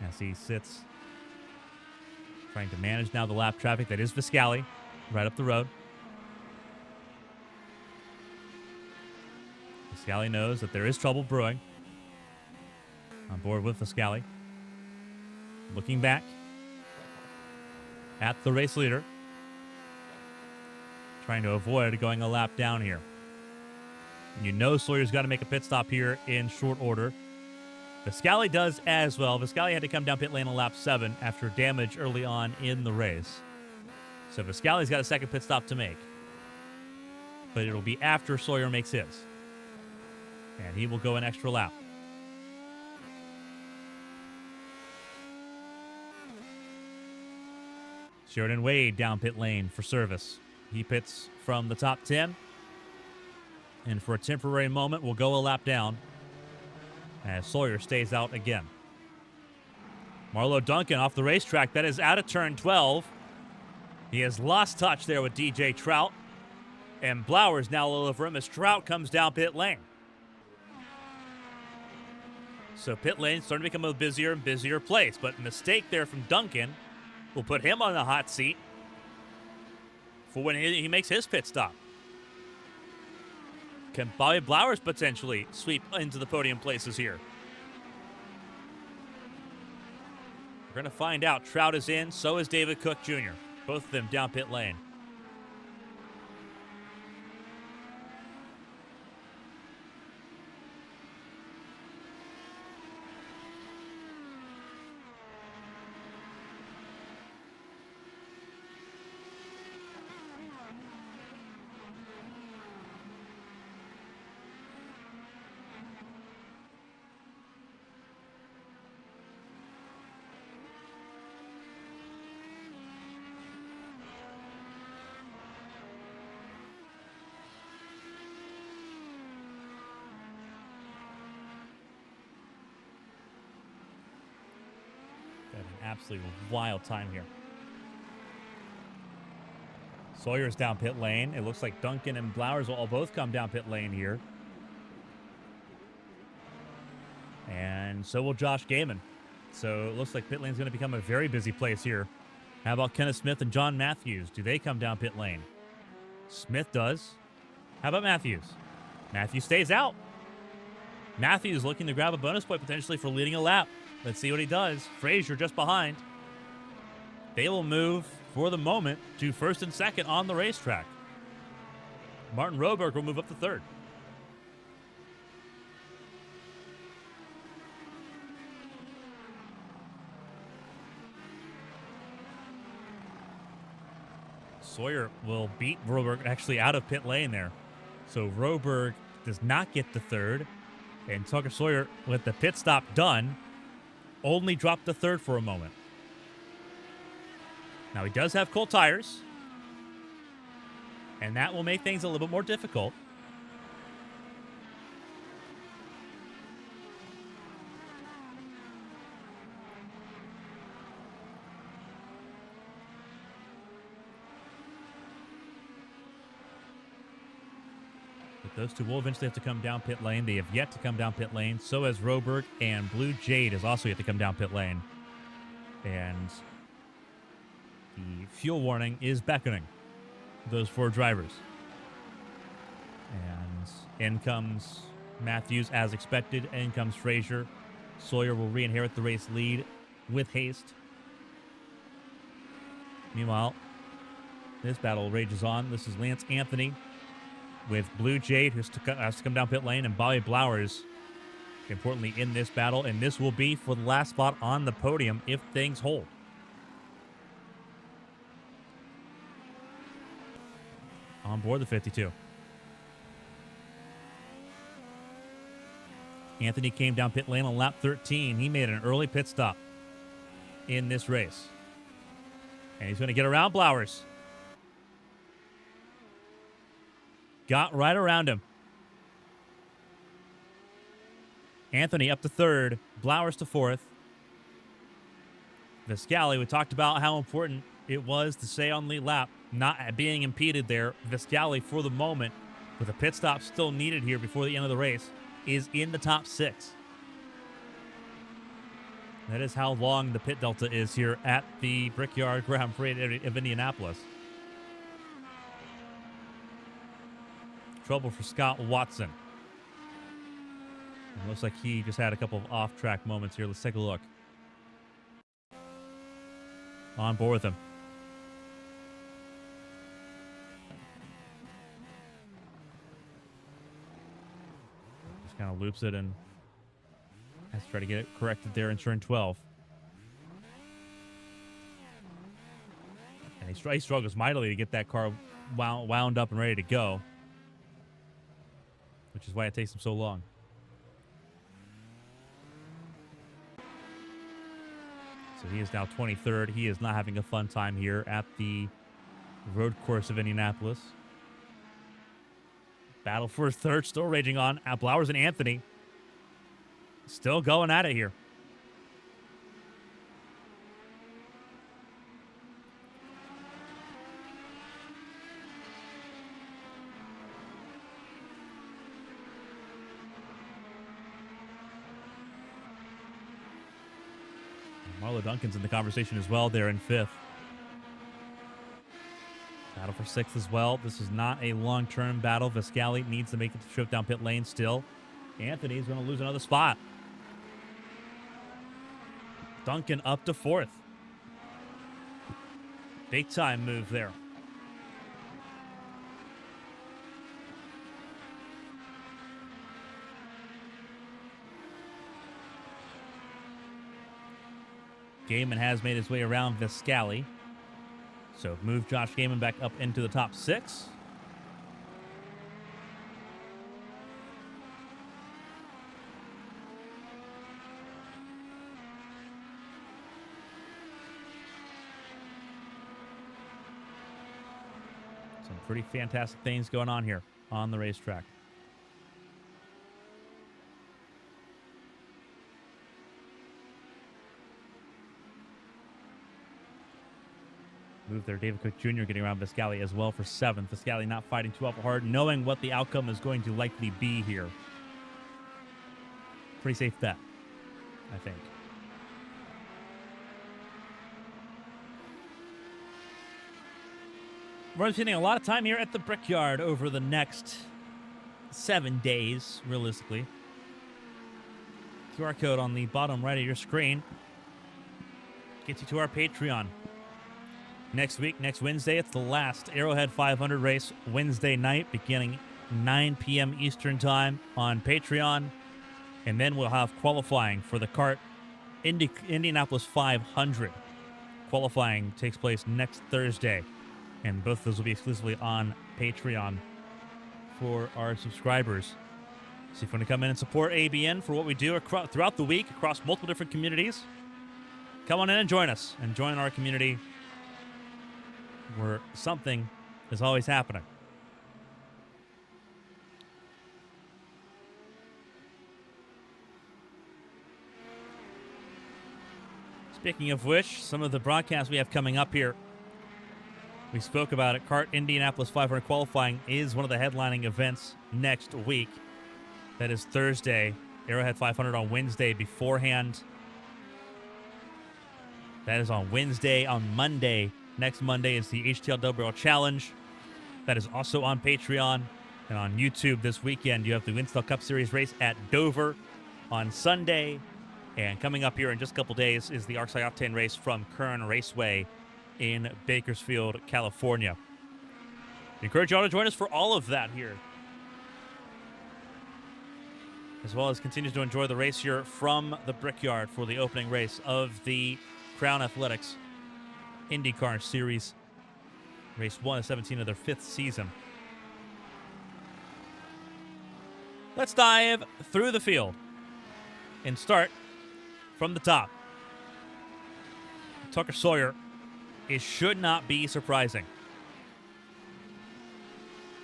As he sits, trying to manage now the lap traffic. That is Viscali, right up the road. Viscali knows that there is trouble brewing. On board with Viscali. Looking back at the race leader. Trying to avoid going a lap down here. And you know Sawyer's got to make a pit stop here in short order. Viscali does as well. Viscali had to come down pit lane on lap 7 after damage early on in the race. So Viscali's got a second pit stop to make. But it'll be after Sawyer makes his. And he will go an extra lap. Sheridan Wade down pit lane for service. He pits from the top 10. And for a temporary moment, will go a lap down as Sawyer stays out again. Marlo Duncan off the racetrack. That is out of turn 12. He has lost touch there with DJ Trout. And Blowers now a little over him as Trout comes down pit lane. So pit lane starting to become a busier and busier place. But mistake there from Duncan will put him on the hot seat for when he makes his pit stop. Can Bobby Blowers potentially sweep into the podium places here? We're going to find out. Trout is in, so is David Cook Jr. Both of them down pit lane. An absolutely wild time here. Sawyer's down pit lane. It looks like Duncan and Blowers will all both come down pit lane here. And so will Josh Gaiman. So it looks like pit lane's going to become a very busy place here. How about Kenneth Smith and John Matthews? Do they come down pit lane? Smith does. How about Matthews? Matthews stays out. Matthews looking to grab a bonus point potentially for leading a lap. Let's see what he does. Frazier just behind. They will move, for the moment, to first and second on the racetrack. Martin Roberg will move up to third. Sawyer will beat Roberg actually out of pit lane there. So Roberg does not get the third. And Tucker Sawyer, with the pit stop done, only dropped the third for a moment. Now he does have cold tires. And that will make things a little bit more difficult. Those two will eventually have to come down pit lane. They have yet to come down pit lane. So has Roberg, and Blue Jade has also yet to come down pit lane. And the fuel warning is beckoning those 4 drivers. And in comes Matthews as expected. In comes Frazier. Sawyer will re-inherit the race lead with haste. Meanwhile, this battle rages on. This is Lance Anthony with Blue Jade, who has to come down pit lane, and Bobby Blowers, importantly, in this battle. And this will be for the last spot on the podium if things hold. On board the 52. Anthony came down pit lane on lap 13. He made an early pit stop in this race. And he's going to get around Blowers. Got right around him. Anthony up to third. Blowers to fourth. Viscali, we talked about how important it was to stay on lead lap, not being impeded there. Viscali, for the moment, with a pit stop still needed here before the end of the race, is in the top 6. That is how long the pit delta is here at the Brickyard Grand Prix of Indianapolis. Trouble for Scott Watson. It looks like he just had a couple of off-track moments here. Let's take a look. On board with him. Just kind of loops it and has to try to get it corrected there in turn 12. And he struggles mightily to get that car wound up and ready to go, which is why it takes him so long. So he is now 23rd. He is not having a fun time here at the road course of Indianapolis. Battle for third still raging on. Blowers and Anthony still going at it here. Marlo Duncan's in the conversation as well there in 5th. Battle for 6th as well. This is not a long-term battle. Viscali needs to make it to trip down pit lane still. Anthony's going to lose another spot. Duncan up to 4th. Big time move there. Gaiman has made his way around Viscali. So move Josh Gaiman back up into the top 6. Some pretty fantastic things going on here on the racetrack. Move there. David Cook Jr. getting around Viscali as well for 7th. Viscali not fighting too awful hard, knowing what the outcome is going to likely be here. Pretty safe bet, I think. We're spending a lot of time here at the Brickyard over the next 7 days, realistically. QR code on the bottom right of your screen gets you to our Patreon. Next week, next Wednesday, it's the last Arrowhead 500 race Wednesday night, beginning 9 p.m. Eastern Time on Patreon. And then we'll have qualifying for the CART Indianapolis 500. Qualifying takes place next Thursday. And both of those will be exclusively on Patreon for our subscribers. So if you want to come in and support ABN for what we do throughout the week across multiple different communities, come on in and join us and join our community where something is always happening. Speaking of which, some of the broadcasts we have coming up here, we spoke about it. CART Indianapolis 500 qualifying is one of the headlining events next week. That is Thursday. Arrowhead 500 on Wednesday beforehand. That is on Wednesday. On Monday, next Monday, is the HTLW Challenge. That is also on Patreon. And on YouTube this weekend, you have the Winstall Cup Series race at Dover on Sunday. And coming up here in just a couple days is the Arcside Octane race from Kern Raceway in Bakersfield, California. We encourage you all to join us for all of that here, as well as continues to enjoy the race here from the Brickyard for the opening race of the Crown Athletics IndyCar Series. Race 1 of 17 of their 5th season. Let's dive through the field and start from the top. Tucker Sawyer, it should not be surprising.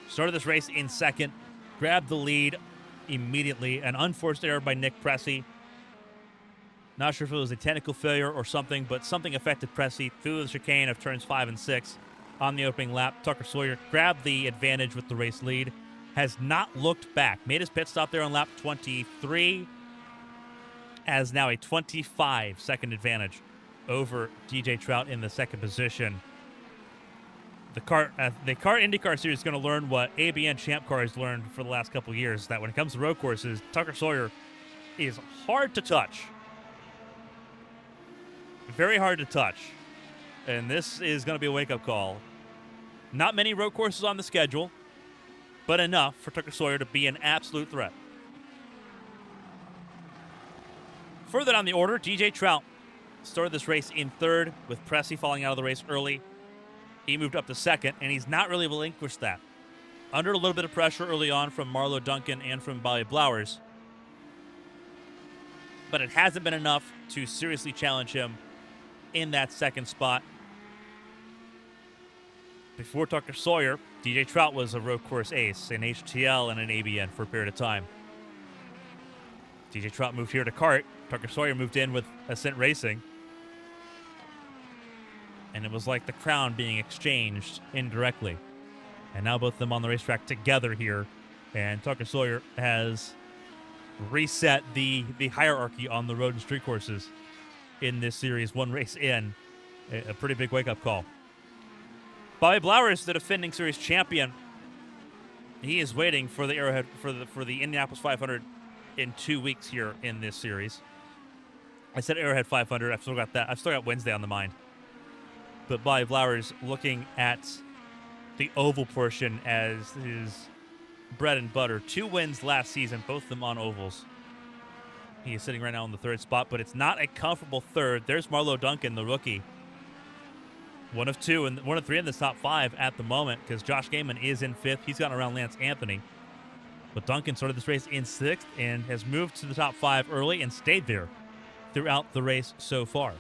Started this race in second, grabbed the lead immediately. An unforced error by Nick Pressey. Not sure if it was a technical failure or something, but something affected Pressey through the chicane of turns 5 and 6 on the opening lap. Tucker Sawyer grabbed the advantage with the race lead. Has not looked back. Made his pit stop there on lap 23. Has now a 25-second advantage over DJ Trout in the second position. The CART IndyCar Series is going to learn what ABN Champ Car has learned for the last couple of years, that when it comes to road courses, Tucker Sawyer is hard to touch. Very hard to touch. And this is going to be a wake-up call. Not many road courses on the schedule, but enough for Tucker Sawyer to be an absolute threat. Further down the order, DJ Trout started this race in third, with Pressey falling out of the race early. He moved up to second, and he's not really relinquished that. Under a little bit of pressure early on from Marlo Duncan and from Bobby Blowers, but it hasn't been enough to seriously challenge him in that second spot. Before Tucker Sawyer, DJ Trout was a road course ace in HTL and in ABN for a period of time. DJ Trout moved here to CART. Tucker Sawyer moved in with Ascent Racing. And it was like the crown being exchanged indirectly. And now both of them on the racetrack together here. And Tucker Sawyer has reset the hierarchy on the road and street courses in this series, one race in. A pretty big wake-up call. Bobby Blowers, the defending series champion, he is waiting for the Arrowhead for the Indianapolis 500 in 2 weeks here in this series. I said Arrowhead 500. I've still got that. I've still got Wednesday on the mind. But Bobby Blowers looking at the oval portion as his bread and butter. 2 wins last season, both of them on ovals. He is sitting right now in the third spot, but it's not a comfortable third. There's Marlo Duncan, the rookie. 1 of 2 and 1 of 3 in the top 5 at the moment, because Josh Gaiman is in 5th. He's gotten around Lance Anthony. But Duncan started this race in 6th and has moved to the top 5 early and stayed there throughout the race so far.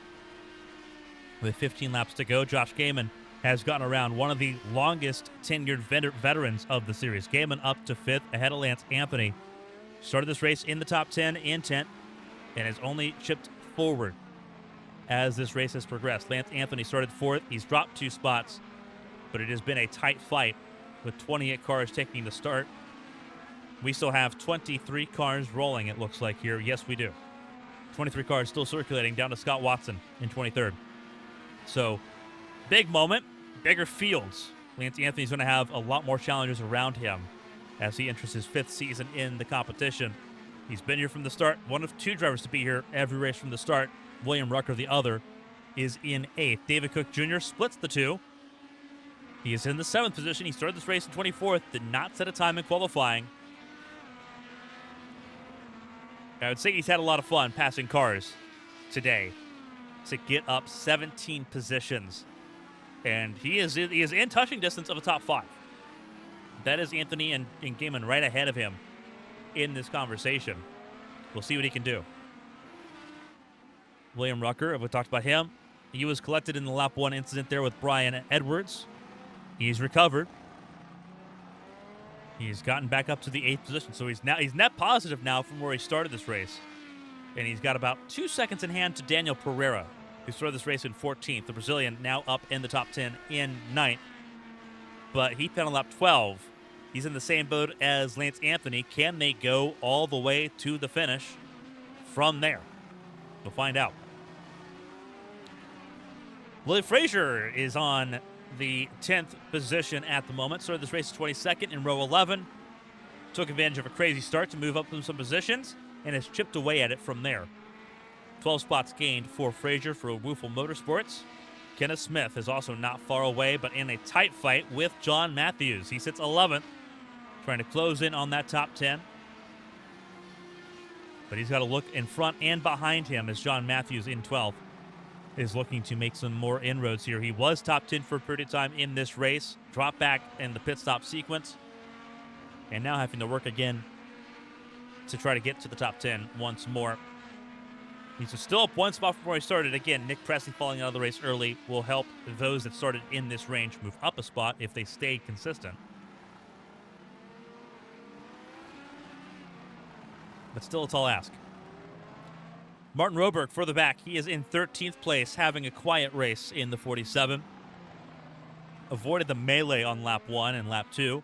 With 15 laps to go, Josh Gaiman has gotten around one of the longest tenured veterans of the series. Gaiman up to 5th ahead of Lance Anthony. Started this race in the top 10 in 10th and has only chipped forward as this race has progressed. Lance Anthony started 4th. He's dropped 2 spots, but it has been a tight fight with 28 cars taking the start. We still have 23 cars rolling, it looks like here. Yes, we do. 23 cars still circulating down to Scott Watson in 23rd. So, big moment, bigger fields. Lance Anthony's going to have a lot more challengers around him as he enters his 5th season in the competition. He's been here from the start. One of 2 drivers to be here every race from the start. William Rucker, the other, is in 8th. David Cook Jr. splits the 2. He is in the 7th position. He started this race in 24th. Did not set a time in qualifying. I would say he's had a lot of fun passing cars today to get up 17 positions And he is in touching distance of a top 5. That is Anthony and Gaiman right ahead of him in this conversation. We'll see what he can do. William Rucker, we talked about him. He was collected in the lap 1 incident there with Brian Edwards. He's recovered. He's gotten back up to the 8th position, so he's net positive now from where he started this race. And he's got about 2 seconds in hand to Daniel Pereira, who started this race in 14th. The Brazilian now up in the top 10 in 9th. But he fell on lap 12. He's in the same boat as Lance Anthony. Can they go all the way to the finish from there? We'll find out. Willie Frazier is on the 10th position at the moment. Started this race 22nd in row 11. Took advantage of a crazy start to move up some positions and has chipped away at it from there. 12 spots gained for Frazier for Woofle Motorsports. Kenneth Smith is also not far away, but in a tight fight with John Matthews. He sits 11th, trying to close in on that top 10. But he's got to look in front and behind him as John Matthews in 12th is looking to make some more inroads here. He was top 10 for a period of time in this race, dropped back in the pit stop sequence, and now having to work again to try to get to the top 10 once more. He's still up 1 spot from where he started. Again, Nick Presley falling out of the race early will help those that started in this range move up a spot if they stay consistent. But still a tall ask. Martin Roberg further back. He is in 13th place, having a quiet race in the 47. Avoided the melee on lap 1 and lap 2,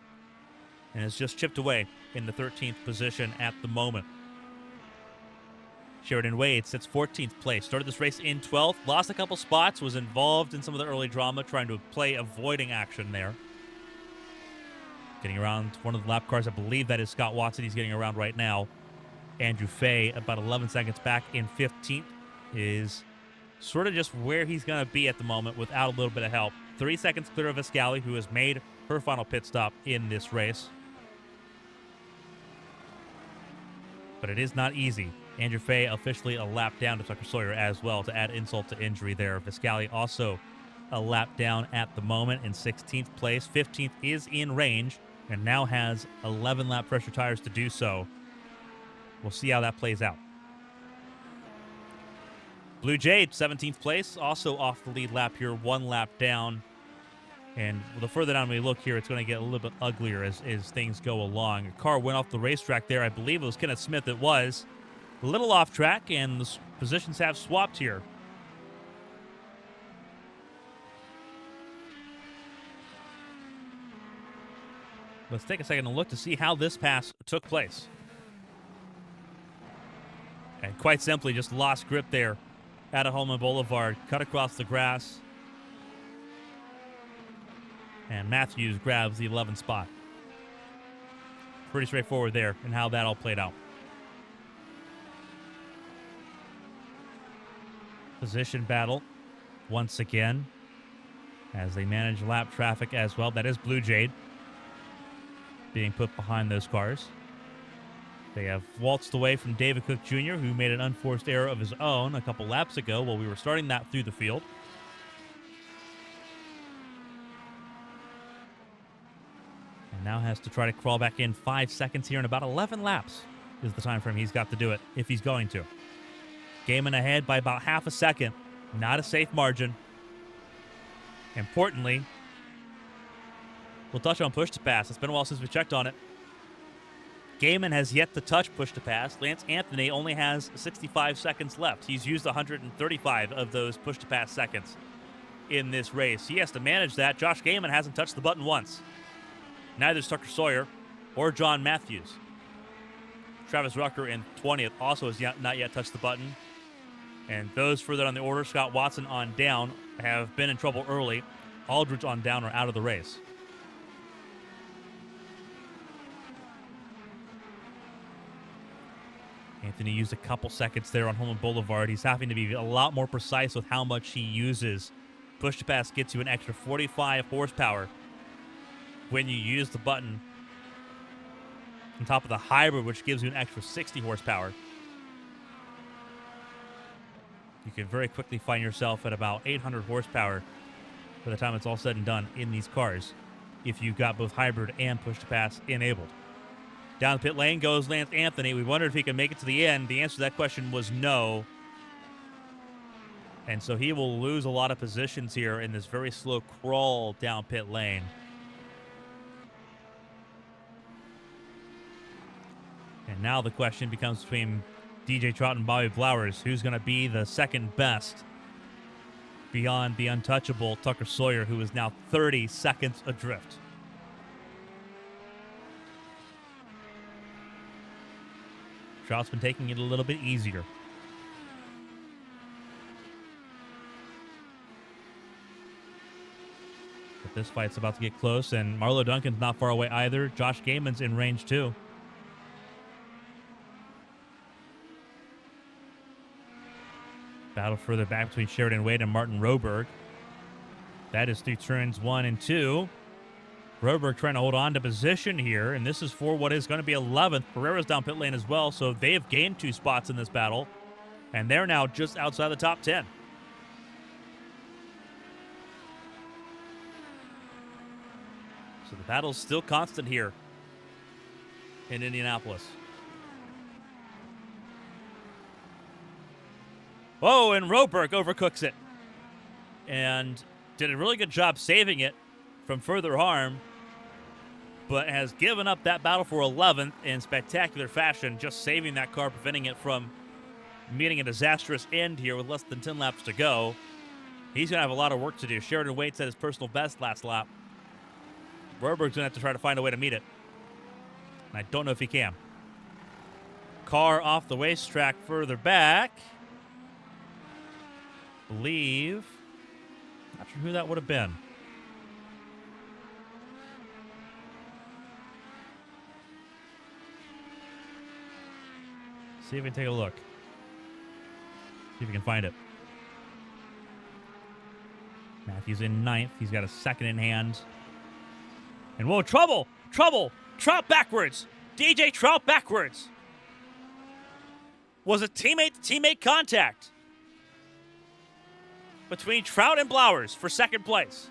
and has just chipped away in the 13th position at the moment. Sheridan Wade sits 14th place. Started this race in 12th, lost a couple spots, was involved in some of the early drama, trying to play avoiding action there. Getting around one of the lap cars, I believe that is Scott Watson. He's getting around right now. Andrew Fay, about 11 seconds back in 15th, is sort of just where he's going to be at the moment without a little bit of help. 3 seconds clear of Viscali, who has made her final pit stop in this race. But it is not easy. Andrew Fay officially a lap down to Tucker Sawyer as well to add insult to injury there. Viscali also a lap down at the moment in 16th place. 15th is in range and now has 11 lap pressure tires to do so. We'll see how that plays out. Blue Jade, 17th place, also off the lead lap here, 1 lap down. And the further down we look here, it's going to get a little bit uglier as things go along. A car went off the racetrack there. I believe it was Kenneth Smith. It was a little off track, and the positions have swapped here. Let's take a second to look to see how this pass took place. And quite simply, just lost grip there at a Holman Boulevard, cut across the grass. And Matthews grabs the 11th spot. Pretty straightforward there in how that all played out. Position battle once again as they manage lap traffic as well. That is Blue Jade being put behind those cars. They have waltzed away from David Cook Jr., who made an unforced error of his own a couple laps ago while we were starting that through the field. And now has to try to crawl back in 5 seconds here in about 11 laps is the time frame he's got to do it if he's going to. Gaiman ahead by about half a second. Not a safe margin. Importantly, we'll touch on push to pass. It's been a while since we checked on it. Gaiman has yet to touch push to pass. Lance Anthony only has 65 seconds left. He's used 135 of those push to pass seconds in this race. He has to manage that. Josh Gaiman hasn't touched the button once. Neither is Tucker Sawyer or John Matthews. Travis Rucker in 20th also has not yet touched the button. And those further on the order, Scott Watson on down, have been in trouble early. Aldridge on down are out of the race. Anthony used a couple seconds there on Holman Boulevard. He's having to be a lot more precise with how much he uses. Push to pass gets you an extra 45 horsepower when you use the button on top of the hybrid, which gives you an extra 60 horsepower. You can very quickly find yourself at about 800 horsepower by the time it's all said and done in these cars, if you've got both hybrid and push-to-pass enabled. Down the pit lane goes Lance Anthony. We wondered if he could make it to the end. The answer to that question was no. And so he will lose a lot of positions here in this very slow crawl down pit lane. And now the question becomes between DJ Trout and Bobby Blowers. Who's going to be the second best beyond the untouchable Tucker Sawyer, who is now 30 seconds adrift? Trout's been taking it a little bit easier. But this fight's about to get close, and Marlo Duncan's not far away either. Josh Gayman's in range too. Battle further back between Sheridan Wade and Martin Roberg. That is through turns 1 and 2. Roberg trying to hold on to position here, and this is for what is going to be 11th. Pereira's down pit lane as well, so they have gained 2 spots in this battle, and they're now just outside the top 10. So the battle's still constant here in Indianapolis. Oh, and Roberg overcooks it and did a really good job saving it from further harm, but has given up that battle for 11th in spectacular fashion, just saving that car, preventing it from meeting a disastrous end here with less than 10 laps to go. He's going to have a lot of work to do. Sheridan Wade set his personal best last lap. Roberg's going to have to try to find a way to meet it. And I don't know if he can. Car off the racetrack further back. Believe. Not sure who that would have been. See if we can take a look. See if we can find it. Matthews in 9th. He's got a second in hand. And whoa, trouble! Trouble! Trout backwards! DJ Trout backwards! Was a teammate-to-teammate contact between Trout and Blowers for second place.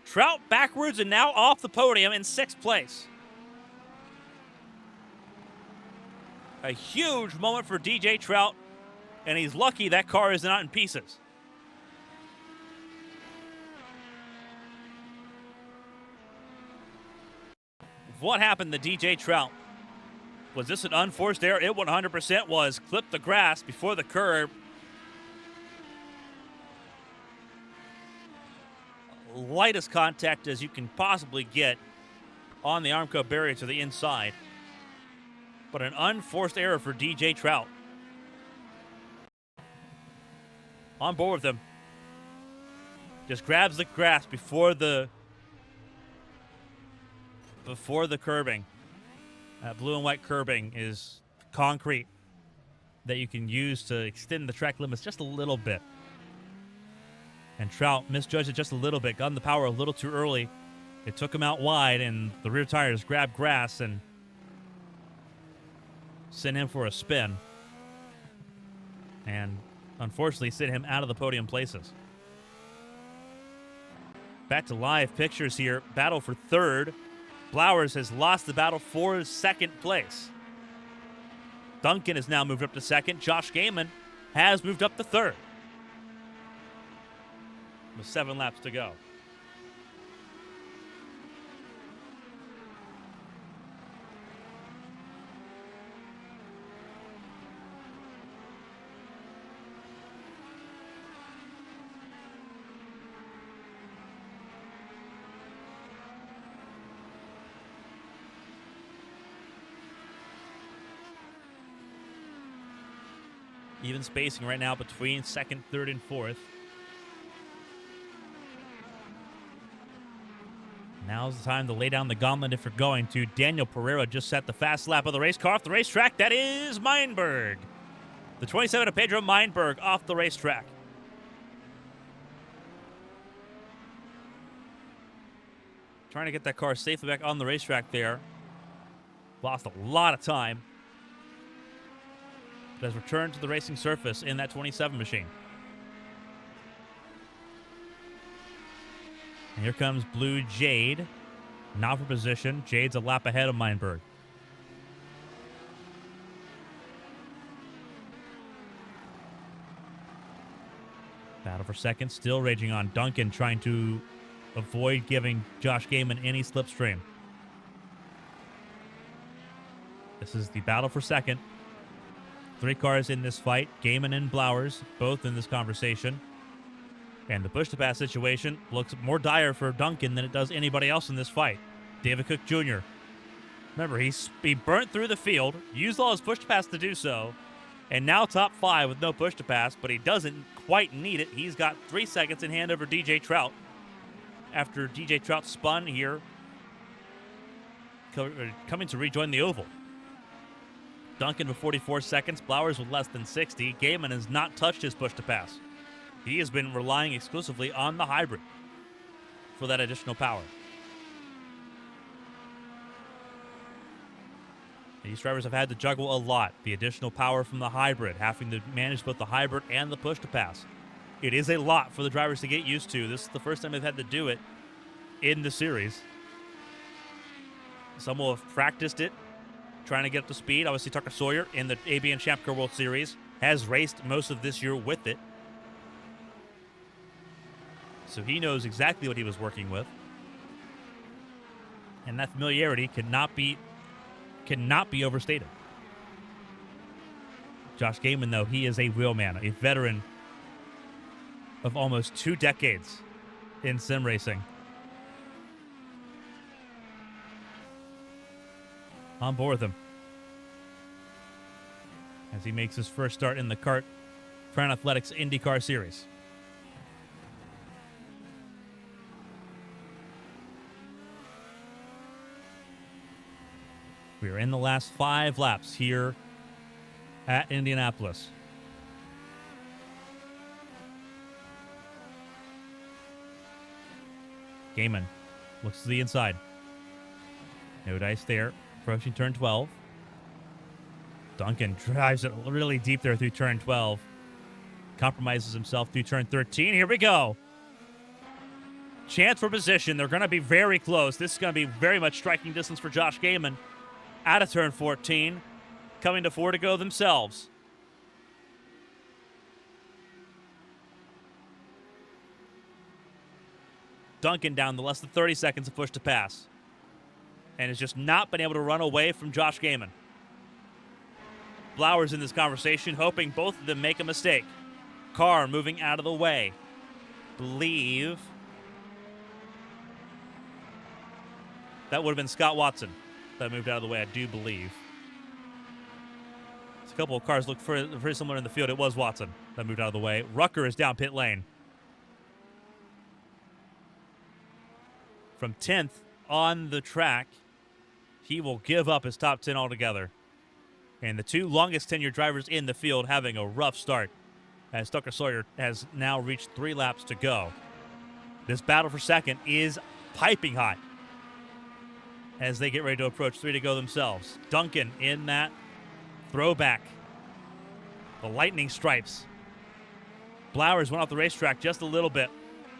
Trout backwards and now off the podium in 6th place. A huge moment for DJ Trout, and he's lucky that car is not in pieces. What happened to DJ Trout? Was this an unforced error? It 100% was. Clipped the grass before the curb. Lightest contact as you can possibly get on the Armco barrier to the inside. But an unforced error for DJ Trout. On board with him. Just grabs the grass before the curbing. Blue and white curbing is concrete that you can use to extend the track limits just a little bit. And Trout misjudged it just a little bit, got in the power a little too early. It took him out wide, and the rear tires grabbed grass and sent him for a spin. And unfortunately sent him out of the podium places. Back to live pictures here. Battle for 3rd. Blowers has lost the battle for 2nd place. Duncan has now moved up to 2nd. Josh Gayman has moved up to 3rd. With 7 laps to go. Even spacing right now between 2nd, 3rd, and 4th. Now's the time to lay down the gauntlet if you're going to. Daniel Pereira just set the fast lap of the race car off the racetrack. That is Meinberg. The 27 of Pedro Meinberg off the racetrack. Trying to get that car safely back on the racetrack there. Lost a lot of time. has returned to the racing surface in that 27 machine. And here comes Blue Jade. Now for position. Jade's a lap ahead of Meinberg. Battle for second still raging on. Duncan trying to avoid giving Josh Gaiman any slipstream. This is the battle for second. 3 cars in this fight. Gaiman and Blowers both in this conversation. And the push-to-pass situation looks more dire for Duncan than it does anybody else in this fight. David Cook Jr. Remember, he burnt through the field, used all his push-to-pass to do so, and now top 5 with no push-to-pass, but he doesn't quite need it. He's got 3 seconds in hand over DJ Trout. After DJ Trout spun here, coming to rejoin the oval. Duncan with 44 seconds, Blowers with less than 60. Gaiman has not touched his push-to-pass. He has been relying exclusively on the hybrid for that additional power. These drivers have had to juggle a lot. The additional power from the hybrid, having to manage both the hybrid and the push-to-pass. It is a lot for the drivers to get used to. This is the first time they've had to do it in the series. Some will have practiced it, trying to get up to speed. Obviously, Tucker Sawyer in the ABN Champ Car World Series has raced most of this year with it. So he knows exactly what he was working with. And that familiarity cannot be overstated. Josh Gaiman, though, he is a real man, a veteran of almost 2 decades in sim racing. On board with him as he makes his first start in the kart Crown Athletics IndyCar Series. We are in the last 5 laps here at Indianapolis. Gaiman looks to the inside. No dice there. Approaching turn 12. Duncan drives it really deep there through turn 12. Compromises himself through turn 13. Here we go. Chance for position. They're going to be very close. This is going to be very much striking distance for Josh Gaiman. Out of turn 14, coming to 4 to go themselves. Duncan down to less than 30 seconds of push to pass. And has just not been able to run away from Josh Gaiman. Blowers in this conversation, hoping both of them make a mistake. Carr moving out of the way. Believe that would have been Scott Watson that moved out of the way, I do believe. There's a couple of cars look very similar in the field. It was Watson that moved out of the way. Rucker is down pit lane. From 10th on the track, he will give up his top 10 altogether. And the 2 longest tenured drivers in the field having a rough start, as Tucker Sawyer has now reached 3 laps to go. This battle for second is piping hot as they get ready to approach 3 to go themselves. Duncan in that throwback. The lightning stripes. Blowers went off the racetrack just a little bit.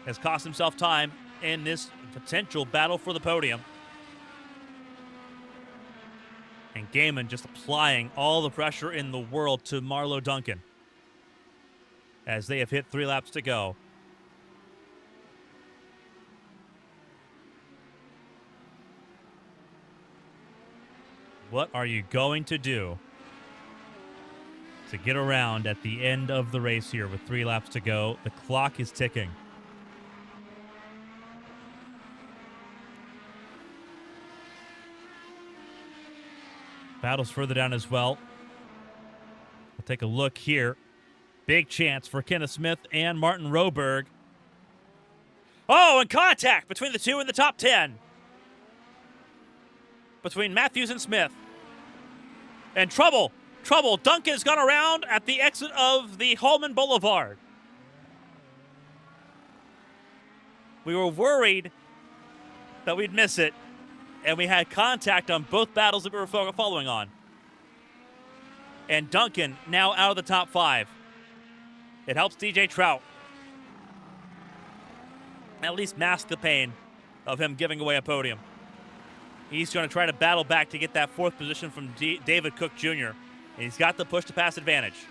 Has cost himself time in this potential battle for the podium. And Gaiman just applying all the pressure in the world to Marlo Duncan as they have hit 3 laps to go. What are you going to do to get around at the end of the race here with 3 laps to go? The clock is ticking. Battles further down as well. We'll take a look here. Big chance for Kenneth Smith and Martin Roberg. Oh, and contact between the 2 in the top 10. Between Matthews and Smith. And trouble. Duncan's gone around at the exit of the Hallman Boulevard. We were worried that we'd miss it, and we had contact on both battles that we were following on. And Duncan now out of the top 5. It helps DJ Trout at least mask the pain of him giving away a podium. He's going to try to battle back to get that 4th position from David Cook Jr. And he's got the push-to-pass advantage.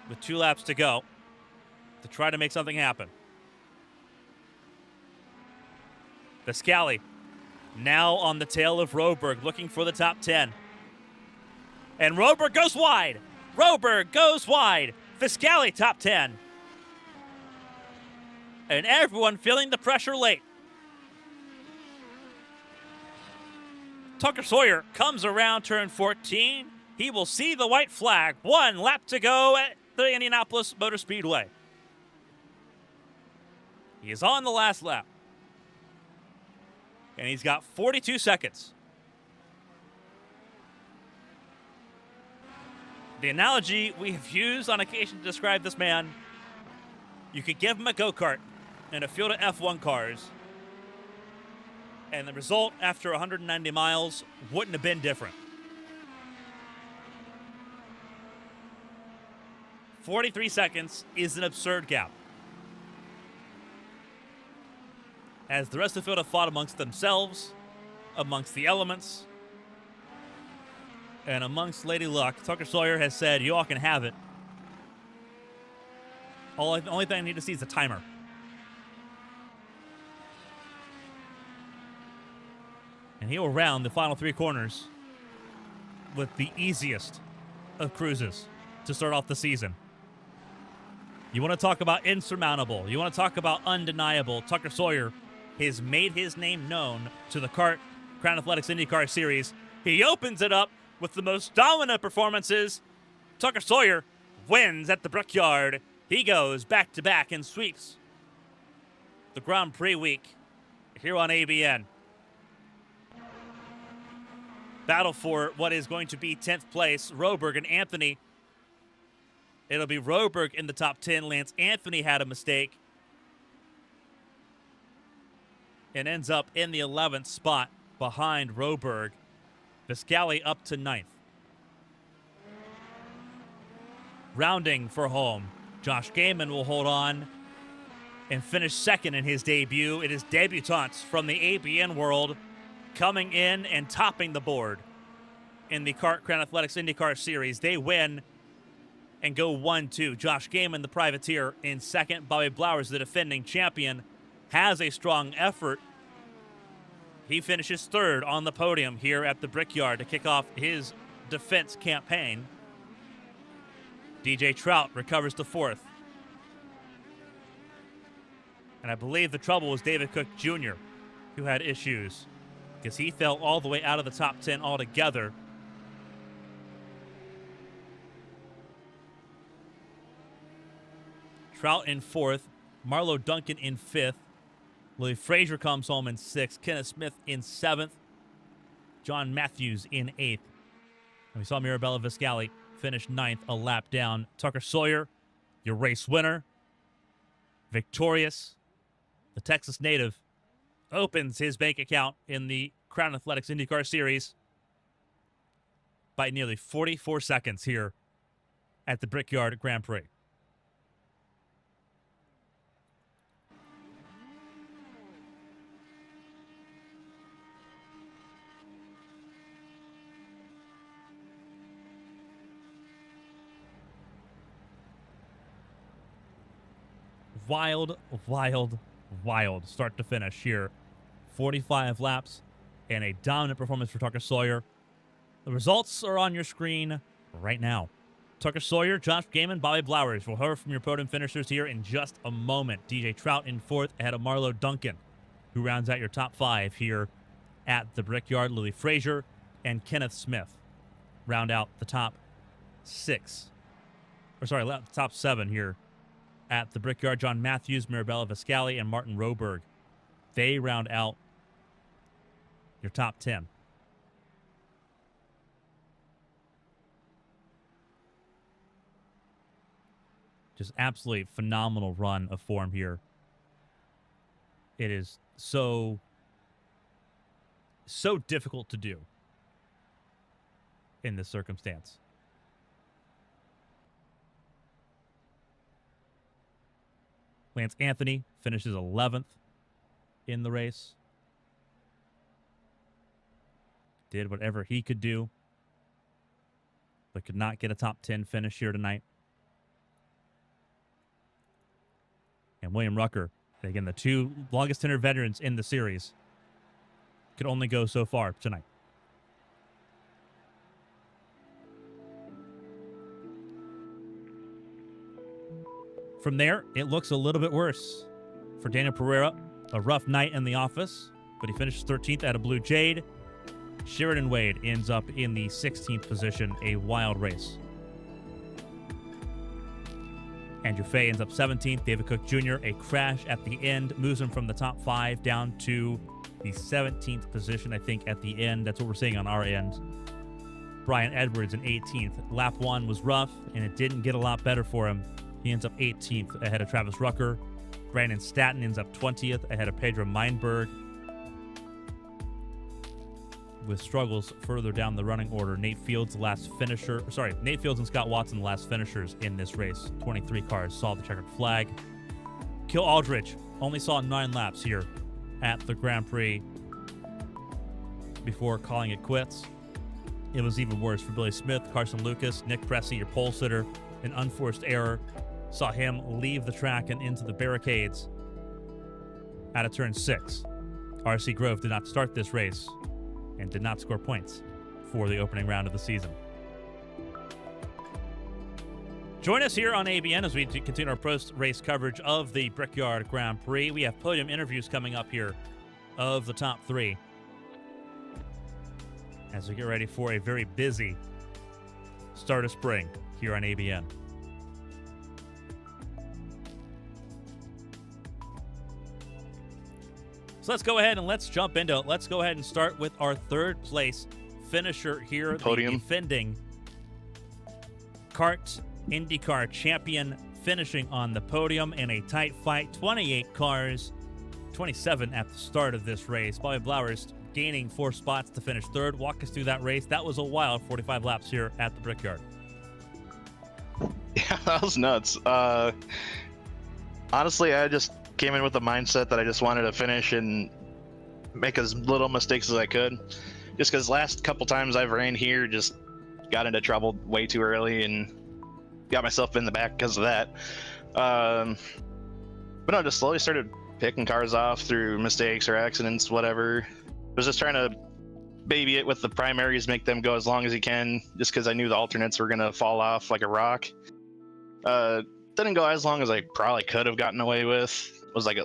With 2 laps to go to try to make something happen. Viscali now on the tail of Roberg, looking for the top 10. And Roberg goes wide. Roberg goes wide. Viscali top 10. And everyone feeling the pressure late. Tucker Sawyer comes around turn 14. He will see the white flag. 1 lap to go at the Indianapolis Motor Speedway. He is on the last lap. And he's got 42 seconds. The analogy we have used on occasion to describe this man, you could give him a go-kart and a field of F1 cars, and the result after 190 miles wouldn't have been different. 43 seconds is an absurd gap. As the rest of the field have fought amongst themselves, amongst the elements, and amongst Lady Luck, Tucker Sawyer has said, you all can have it. The only thing I need to see is a timer. And he will round the final 3 corners with the easiest of cruises to start off the season. You want to talk about insurmountable. You want to talk about undeniable. Tucker Sawyer has made his name known to the Crown Athletics IndyCar Series. He opens it up with the most dominant performances. Tucker Sawyer wins at the Brickyard. He goes back-to-back and sweeps the Grand Prix week here on ABN. Battle for what is going to be 10th place, Roberg and Anthony. It'll be Roberg in the top 10. Lance Anthony had a mistake and ends up in the 11th spot behind Roberg. Viscali up to 9th. Rounding for home, Josh Gaiman will hold on and finish 2nd in his debut. It is debutantes from the ABN world coming in and topping the board in the Crown Athletics IndyCar Series. They win and go 1-2. Josh Gaiman, the privateer, in 2nd. Bobby Blowers, the defending champion, has a strong effort. He finishes 3rd on the podium here at the Brickyard to kick off his defense campaign. DJ Trout recovers to 4th. And I believe the trouble was David Cook Jr., who had issues because he fell all the way out of the top 10 altogether. Trout in 4th. Marlo Duncan in 5th. Louis Frazier comes home in 6th. Kenneth Smith in 7th. John Matthews in 8th. And we saw Mirabella Viscali finish 9th, a lap down. Tucker Sawyer, your race winner. Victorious. The Texas native opens his bank account in the Crown Athletics IndyCar Series by nearly 44 seconds here at the Brickyard Grand Prix. Wild, wild, wild start to finish here. 45 laps and a dominant performance for Tucker Sawyer. The results are on your screen right now. Tucker Sawyer, Josh Gaiman, Bobby Blowers. We'll hear from your podium finishers here in just a moment. DJ Trout in 4th ahead of Marlo Duncan, who rounds out your top 5 here at the Brickyard. Louis Frazier and Kenneth Smith round out the top 6. Or sorry, the top 7 here at the Brickyard. John Matthews, Mirabella Viscali, and Martin Roberg. They round out your top 10. Just absolutely phenomenal run of form here. It is so difficult to do. in this circumstance. Lance Anthony finishes 11th in the race. Did whatever he could do, but could not get a top 10 finish here tonight. And William Rucker, again, the two longest tenured veterans in the series, could only go so far tonight. From there, it looks a little bit worse for Daniel Pereira. A rough night in the office, but he finishes 13th at a Blue Jade. Sheridan Wade ends up in the 16th position, a wild race. Andrew Fay ends up 17th. David Cook Jr., a crash at the end, moves him from the top 5 down to the 17th position, I think, at the end. That's what we're seeing on our end. Brian Edwards in 18th. Lap 1 was rough, and it didn't get a lot better for him. He ends up 18th ahead of Travis Rucker. Brandon Staton ends up 20th ahead of Pedro Meinberg. With struggles further down the running order, Nate Fields and Scott Watson, the last finishers in this race. 23 cars saw the checkered flag. Kill Aldridge only saw 9 laps here at the Grand Prix before calling it quits. It was even worse for Billy Smith, Carson Lucas, Nick Pressey, your pole sitter. An unforced error saw him leave the track and into the barricades out of turn 6. RC Grove did not start this race and did not score points for the opening round of the season. Join us here on ABN as we continue our post-race coverage of the Brickyard Grand Prix. We have podium interviews coming up here of the top 3 as we get ready for a very busy start of spring here on ABN. So let's go ahead and let's jump into it. Let's go ahead and start with our third place finisher here, podium. The defending kart IndyCar champion, finishing on the podium in a tight fight. 28 cars, 27 at the start of this race. Bobby Blowers gaining 4 spots to finish third. Walk us through that race. That was a wild 45 laps here at the Brickyard. Yeah, that was nuts. Honestly, I just came in with the mindset that I just wanted to finish and make as little mistakes as I could. Just because last couple times I've ran here, just got into trouble way too early and got myself in the back because of that. But no, just slowly started picking cars off through mistakes or accidents, whatever. I was just trying to baby it with the primaries, make them go as long as you can, just because I knew the alternates were going to fall off like a rock. Didn't go as long as I probably could have gotten away with. Was like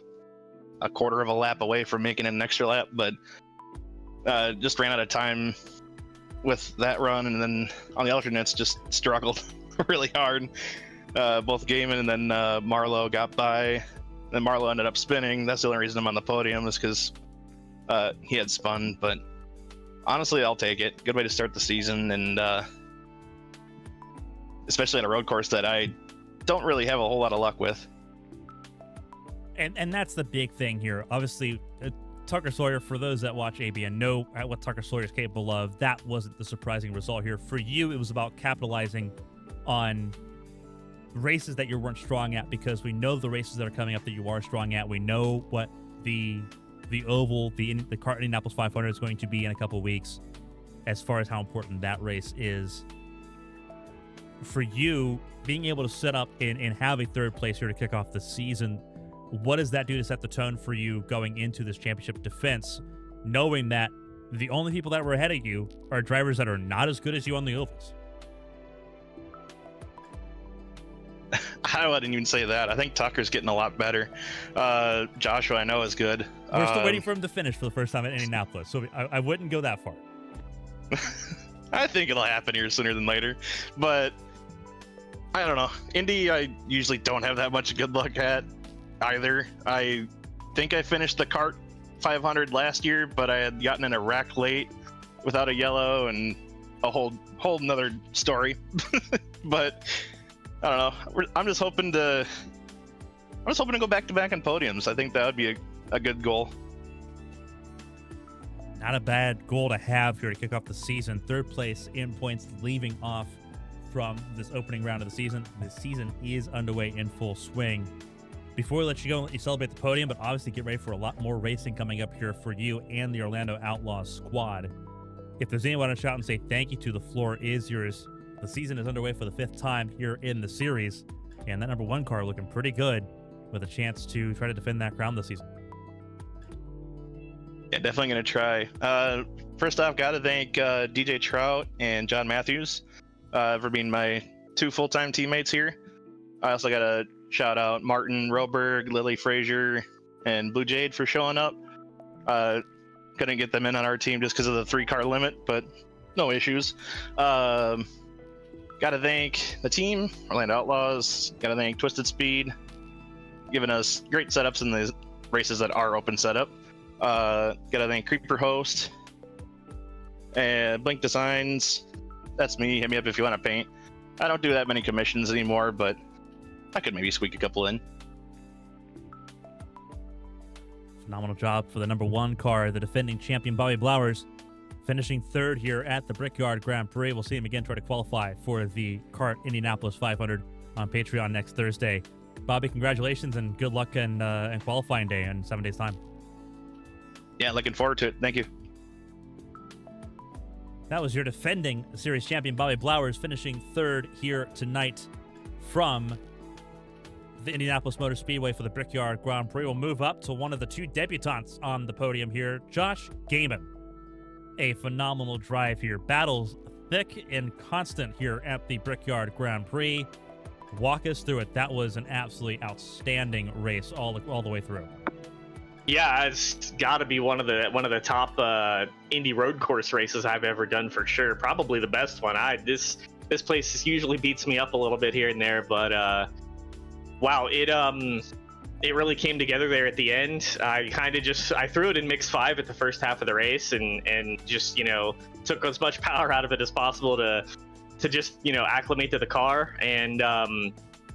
a quarter of a lap away from making an extra lap, but just ran out of time with that run, and then on the alternates just struggled really hard. Both Gaiman and then Marlowe got by. Then Marlowe ended up spinning. That's the only reason I'm on the podium, is because he had spun. But honestly, I'll take it. Good way to start the season, and especially on a road course that I don't really have a whole lot of luck with. And that's the big thing here. Obviously, Tucker Sawyer, for those that watch ABN, know what Tucker Sawyer is capable of. That wasn't the surprising result here. For you, it was about capitalizing on races that you weren't strong at, because we know the races that are coming up that you are strong at. We know what the oval, the kart Indianapolis 500 is going to be in a couple of weeks, as far as how important that race is. For you, being able to set up and have a third place here to kick off the season, what does that do to set the tone for you going into this championship defense, knowing that the only people that were ahead of you are drivers that are not as good as you on the ovals? I wouldn't even say that. I think Tucker's getting a lot better. Joshua, I know, is good. We're still waiting for him to finish for the first time at Indianapolis, so I wouldn't go that far. I think it'll happen here sooner than later, but I don't know. Indy, I usually don't have that much good luck at either. I think I finished the kart 500 last year, but I had gotten in a wreck late without a yellow and a whole nother story. But I don't know. I'm just hoping to go back to back on podiums. I think that would be a good goal. not a bad goal to have here to kick off the season. Third place in points, leaving off from this opening round of the season. The season is underway in full swing. Before we let you go and let you celebrate the podium, but obviously get ready for a lot more racing coming up here for you and the Orlando Outlaws squad. If there's anyone to shout and say thank you to, the floor is yours. The season is underway for the 5th time here in the series, and that number 1 car looking pretty good with a chance to try to defend that crown this season. Yeah, definitely going to try. First off, got to thank DJ Trout and John Matthews for being my 2 full-time teammates here. I also got to shout out Martin Roberg, Lily Frazier, and Blue Jade for showing up. Couldn't get them in on our team just because of the 3-car limit, but no issues. Got to thank the team, Orlando Outlaws. Got to thank Twisted Speed, giving us great setups in the races that are open setup. Gotta thank Creeper Host and Blink Designs. That's me. Hit me up if you want to paint. I don't do that many commissions anymore, but I could maybe squeak a couple in. Phenomenal job for the number 1 car, the defending champion Bobby Blowers, finishing 3rd here at the Brickyard Grand Prix. We'll see him again try to qualify for the CART Indianapolis 500 on Patreon next Thursday. Bobby, congratulations and good luck in qualifying day in 7 days' time. Yeah, looking forward to it. Thank you. That was your defending series champion Bobby Blowers, finishing 3rd here tonight from the Indianapolis Motor Speedway for the Brickyard Grand Prix. We'll move up to one of the 2 debutantes on the podium here, Josh Gaiman. A phenomenal drive here. Battles thick and constant here at the Brickyard Grand Prix. Walk us through it. That was an absolutely outstanding race all the way through. Yeah, it's got to be one of the top Indy road course races I've ever done for sure. Probably the best one. This place usually beats me up a little bit here and there, but wow, it really came together there at the end. I threw it in mix 5 at the first half of the race and just took as much power out of it as possible to just acclimate to the car. And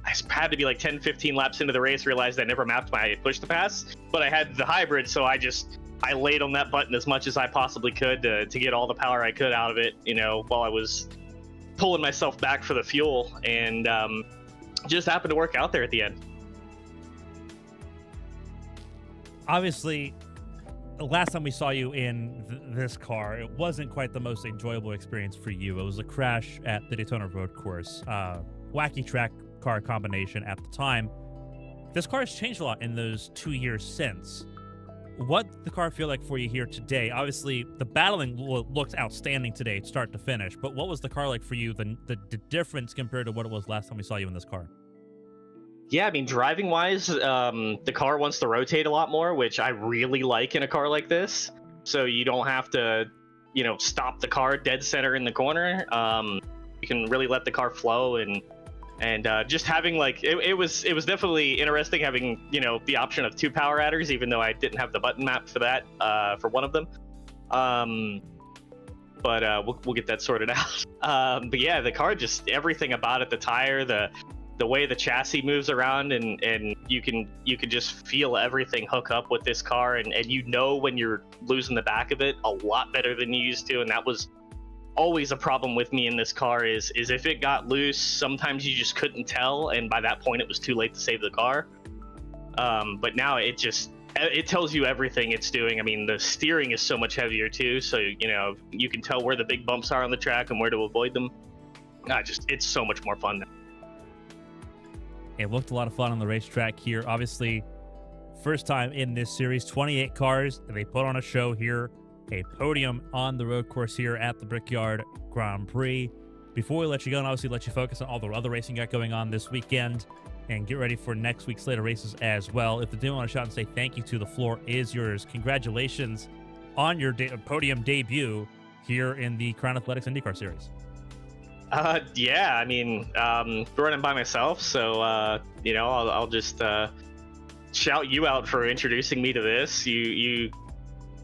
I had to be like 10-15 laps into the race, realized I never mapped my push to pass, but I had the hybrid, so I laid on that button as much as I possibly could to get all the power I could out of it, while I was pulling myself back for the fuel, and just happened to work out there at the end. Obviously, the last time we saw you in this car, it wasn't quite the most enjoyable experience for you. It was a crash at the Daytona Road Course. Wacky track car combination at the time. This car has changed a lot in those 2 years since. What the car feel like for you here today? Obviously, the battling looks outstanding today, start to finish, but what was the car like for you, the difference compared to what it was last time we saw you in this car? Yeah, I mean, driving wise, the car wants to rotate a lot more, which I really like in a car like this. So you don't have to, stop the car dead center in the corner. You can really let the car flow, and just having it was definitely interesting having the option of 2 power adders, even though I didn't have the button map for that for one of them. But we'll get that sorted out. But yeah, the car, just everything about it, the tire, the way the chassis moves around, and you can just feel everything hook up with this car, and when you're losing the back of it a lot better than you used to. And that was always a problem with me in this car is if it got loose, sometimes you just couldn't tell, and by that point it was too late to save the car. But now it tells you everything it's doing. I mean, the steering is so much heavier too, so you can tell where the big bumps are on the track and where to avoid them. It's so much more fun now. It looked a lot of fun on the racetrack here. Obviously, first time in this series, 28 cars. They put on a show here, a podium on the road course here at the Brickyard Grand Prix. Before we let you go, and obviously let you focus on all the other racing you got going on this weekend and get ready for next week's slate of races as well. If the do want to shout and say thank you to, the floor is yours. Congratulations on your podium debut here in the Crown Athletics IndyCar Series. Yeah, I mean, running by myself, so I'll just shout you out for introducing me to this. You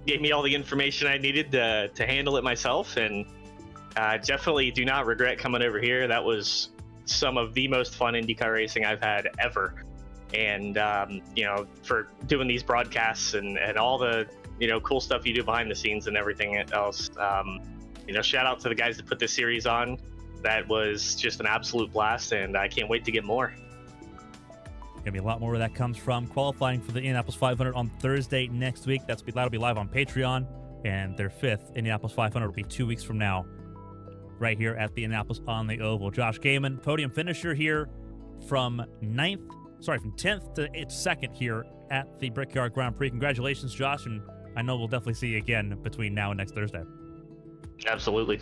gave me all the information I needed to handle it myself, and definitely do not regret coming over here. That was some of the most fun IndyCar racing I've had ever, and for doing these broadcasts and all the cool stuff you do behind the scenes and everything else. Shout out to the guys that put this series on. That was just an absolute blast, and I can't wait to get more. Gonna be a lot more where that comes from. Qualifying for the Indianapolis 500 on Thursday next week. That'll be live on Patreon, and their 5th Indianapolis 500 will be 2 weeks from now, right here at the Indianapolis on the Oval. Josh Gaiman, podium finisher here from 10th to 2nd here at the Brickyard Grand Prix. Congratulations, Josh, and I know we'll definitely see you again between now and next Thursday. Absolutely.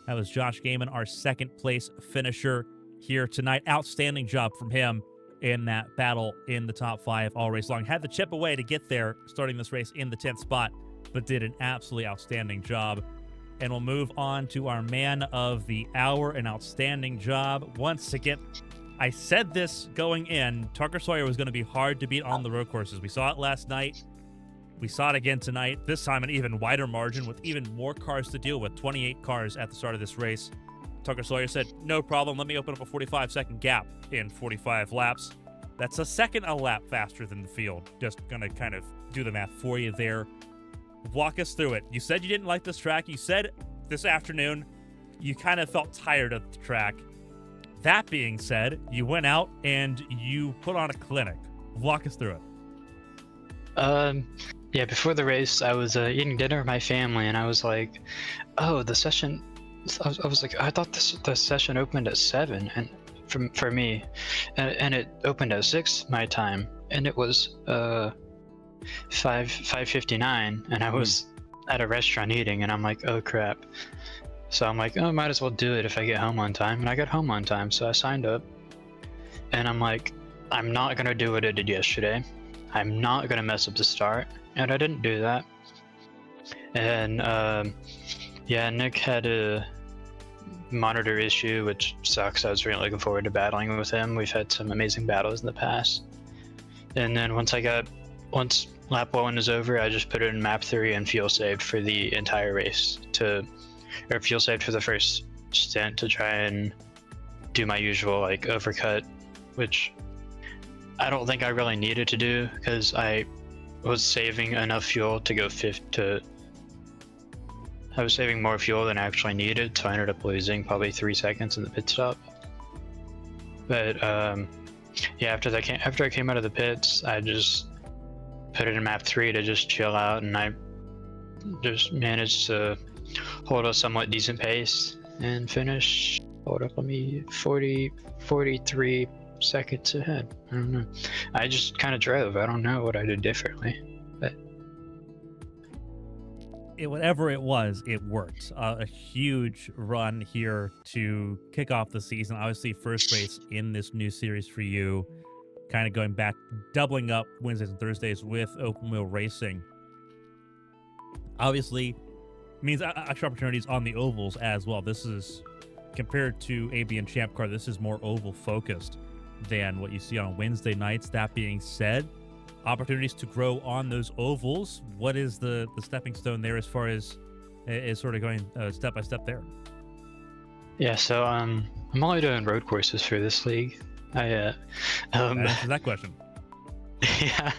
That was Josh Gaiman, our 2nd place finisher here tonight. Outstanding job from him in that battle in the top 5 all race long. Had to chip away to get there, starting this race in the 10th spot, but did an absolutely outstanding job. And we'll move on to our man of the hour. An outstanding job. Once again, I said this going in, Tucker Sawyer was going to be hard to beat on the road courses. We saw it last night. We saw it again tonight, this time an even wider margin with even more cars to deal with, 28 cars at the start of this race. Tucker Sawyer said, no problem, let me open up a 45-second gap in 45 laps. That's a second a lap faster than the field. Just going to kind of do the math for you there. Walk us through it. You said you didn't like this track. You said this afternoon you kind of felt tired of the track. That being said, you went out and you put on a clinic. Walk us through it. Yeah, before the race, I was eating dinner with my family, and I was like, "Oh, the session." I was like, "I thought the session opened at 7, and for me, and it opened at 6 my time, and it was 5:59, and I was at a restaurant eating, and I'm like, oh crap." So I'm like, oh, might as well do it if I get home on time, and I got home on time, so I signed up, and I'm like, I'm not gonna do what I did yesterday. I'm not gonna mess up the start. And I didn't do that. And yeah, Nick had a monitor issue, which sucks. I was really looking forward to battling with him. We've had some amazing battles in the past. And then once lap 1 is over, I just put it in map 3 and fuel saved for the entire race or fuel saved for the first stint to try and do my usual like overcut, which I don't think I really needed to do because I was saving enough fuel to go I was saving more fuel than I actually needed, so I ended up losing probably 3 seconds in the pit stop. But yeah, after I came out of the pits, I just put it in map 3 to just chill out, and I just managed to hold a somewhat decent pace and finish. Hold up, let me 43 seconds ahead. I don't know. I just kind of drove. I don't know what I did differently, but whatever it was, it worked. A huge run here to kick off the season. Obviously, first race in this new series for you. Kind of going back, doubling up Wednesdays and Thursdays with open wheel racing. Obviously, means extra opportunities on the ovals as well. This is, compared to AB and Champ Car, this is more oval focused than what you see on Wednesday nights. That being said, opportunities to grow on those ovals. What is the stepping stone there as far as sort of going step by step there? Yeah, so I'm only doing road courses for this league. That answers that question. Yeah.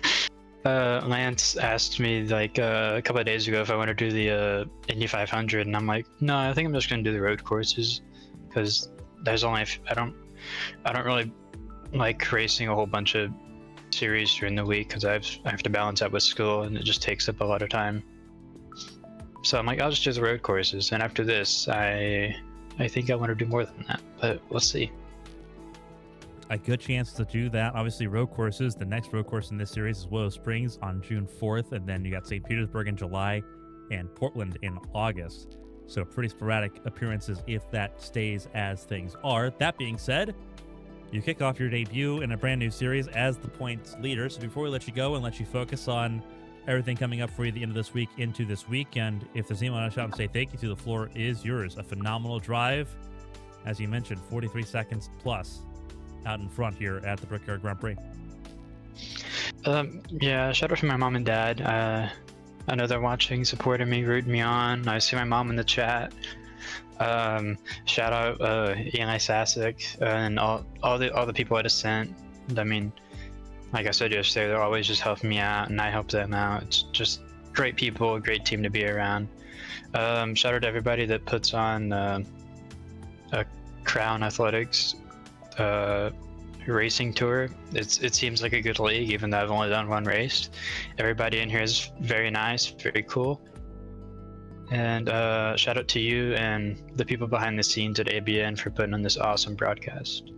Lance asked me like a couple of days ago if I want to do the Indy 500, and I'm like, no, I think I'm just going to do the road courses because there's only I don't really like racing a whole bunch of series during the week because I have to balance that with school, and it just takes up a lot of time. So I'm like, I'll just do the road courses, and after this, I think I want to do more than that, but we'll see. A good chance to do that. Obviously, road courses. The next road course in this series is Willow Springs on June 4th, and then you got St. Petersburg in July and Portland in August. So pretty sporadic appearances if that stays as things are. That being said, you kick off your debut in a brand new series as the points leader. So before we let you go and let you focus on everything coming up for you at the end of this week into this weekend, if there's anyone I shout and say thank you to, the floor is yours. A phenomenal drive, as you mentioned, 43 seconds plus out in front here at the Brickyard Grand Prix. Yeah, shout out to my mom and dad. I know they're watching, supporting me, rooting me on. I see my mom in the chat. Shout out Eli Sasek and all the people at Ascent. I mean, like I said yesterday, they're always just helping me out, and I help them out. It's just great people, great team to be around. Shout out to everybody that puts on a Crown Athletics racing tour. It seems like a good league, even though I've only done one race. Everybody in here is very nice, very cool. And shout out to you and the people behind the scenes at ABN for putting on this awesome broadcast.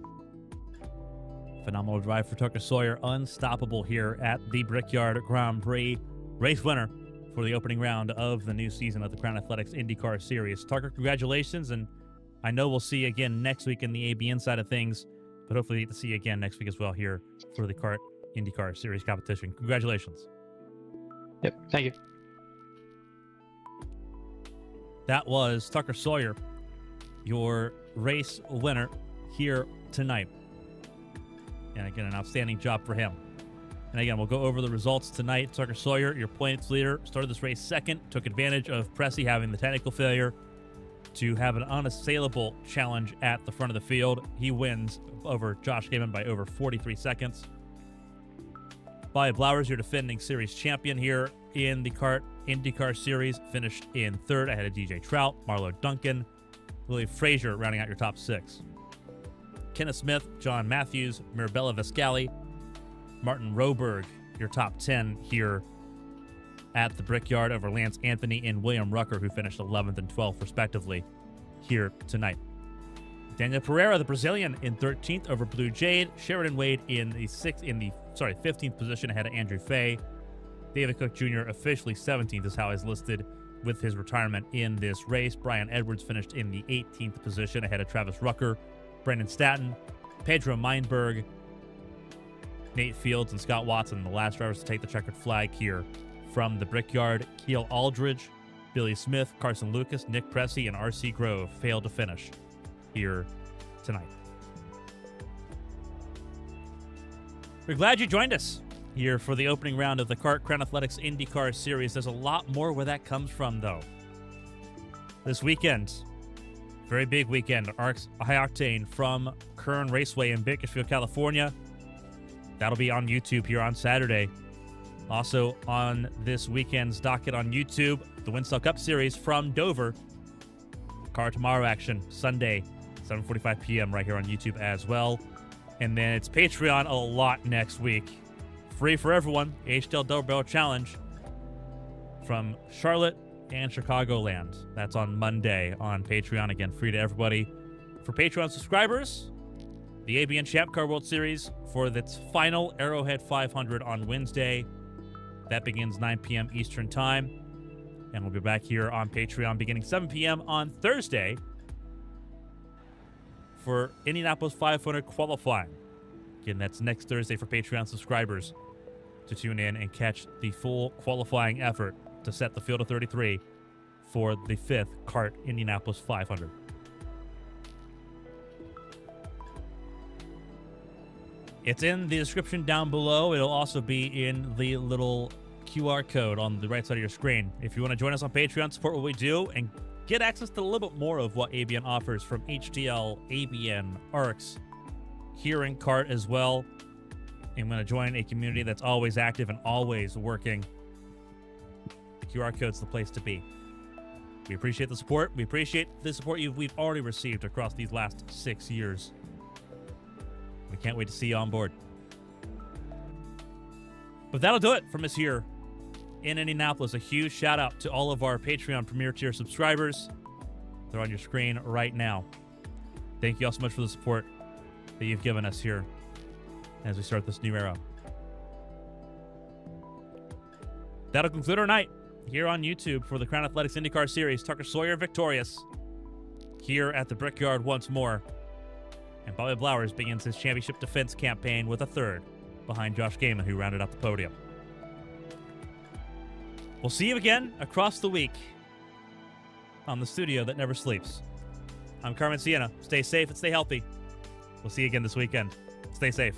Phenomenal drive for Tucker Sawyer, unstoppable here at the Brickyard Grand Prix. Race winner for the opening round of the new season of the Crown Athletics IndyCar Series. Tucker, congratulations, and I know we'll see you again next week in the ABN side of things, but hopefully we get to see you again next week as well here for the IndyCar Series competition. Congratulations. Yep, thank you. That was Tucker Sawyer, your race winner here tonight. And again, an outstanding job for him. And again, we'll go over the results tonight. Tucker Sawyer, your points leader, started this race second, took advantage of Pressy having the technical failure to have an unassailable challenge at the front of the field. He wins over Josh Gaiman by over 43 seconds. Bobby Blowers, your defending series champion here in the IndyCar Series, finished in third ahead of DJ Trout, Marlo Duncan, Willie Frazier rounding out your top six. Kenneth Smith, John Matthews, Mirabella Vescali, Martin Roberg, your top 10 here at the Brickyard over Lance Anthony and William Rucker, who finished 11th and 12th respectively here tonight. Daniel Pereira, the Brazilian, in 13th over Blue Jade. Sheridan Wade in the 15th position ahead of Andrew Fay. David Cook Jr. officially 17th is how he's listed with his retirement in this race. Brian Edwards finished in the 18th position ahead of Travis Rucker, Brandon Statton, Pedro Meinberg, Nate Fields, and Scott Watson, the last drivers to take the checkered flag here from the Brickyard. Keel Aldridge, Billy Smith, Carson Lucas, Nick Pressy, and R.C. Grove failed to finish here tonight. We're glad you joined us here for the opening round of the Crown Athletics IndyCar Series. There's a lot more where that comes from, though. This weekend, very big weekend, ARC's High Octane from Kern Raceway in Bakersfield, California. That'll be on YouTube here on Saturday. Also on this weekend's docket on YouTube, the Winstall Cup Series from Dover. Car Tomorrow action, Sunday, 7:45 p.m. right here on YouTube as well. And then it's Patreon a lot next week. Free for everyone, HDL Double Barrel Challenge from Charlotte and Chicagoland. That's on Monday on Patreon. Again, free to everybody. For Patreon subscribers, the ABN Champ Car World Series for its final Arrowhead 500 on Wednesday. That begins 9 p.m. Eastern Time. And we'll be back here on Patreon beginning 7 p.m. on Thursday for Indianapolis 500 qualifying. Again, that's next Thursday for Patreon subscribers to tune in and catch the full qualifying effort to set the field of 33 for the 5th CART Indianapolis 500. It's in the description down below. It'll also be in the little QR code on the right side of your screen. If you want to join us on Patreon, support what we do, and get access to a little bit more of what ABN offers from HTL, ABN, ARCS, here in CART as well. And want to join a community that's always active and always working. The QR code's the place to be. We appreciate the support. We appreciate the support we've already received across these last 6 years. We can't wait to see you on board. But that'll do it from us here in Indianapolis. A huge shout out to all of our Patreon Premier Tier subscribers. They're on your screen right now. Thank you all so much for the support that you've given us here as we start this new era. That'll conclude our night here on YouTube for the Crown Athletics IndyCar Series. Tucker Sawyer victorious here at the Brickyard once more. And Bobby Blowers begins his championship defense campaign with a third behind Josh Gaiman, who rounded out the podium. We'll see you again across the week on the studio that never sleeps. I'm Carmen Sienna. Stay safe and stay healthy. We'll see you again this weekend. Stay safe.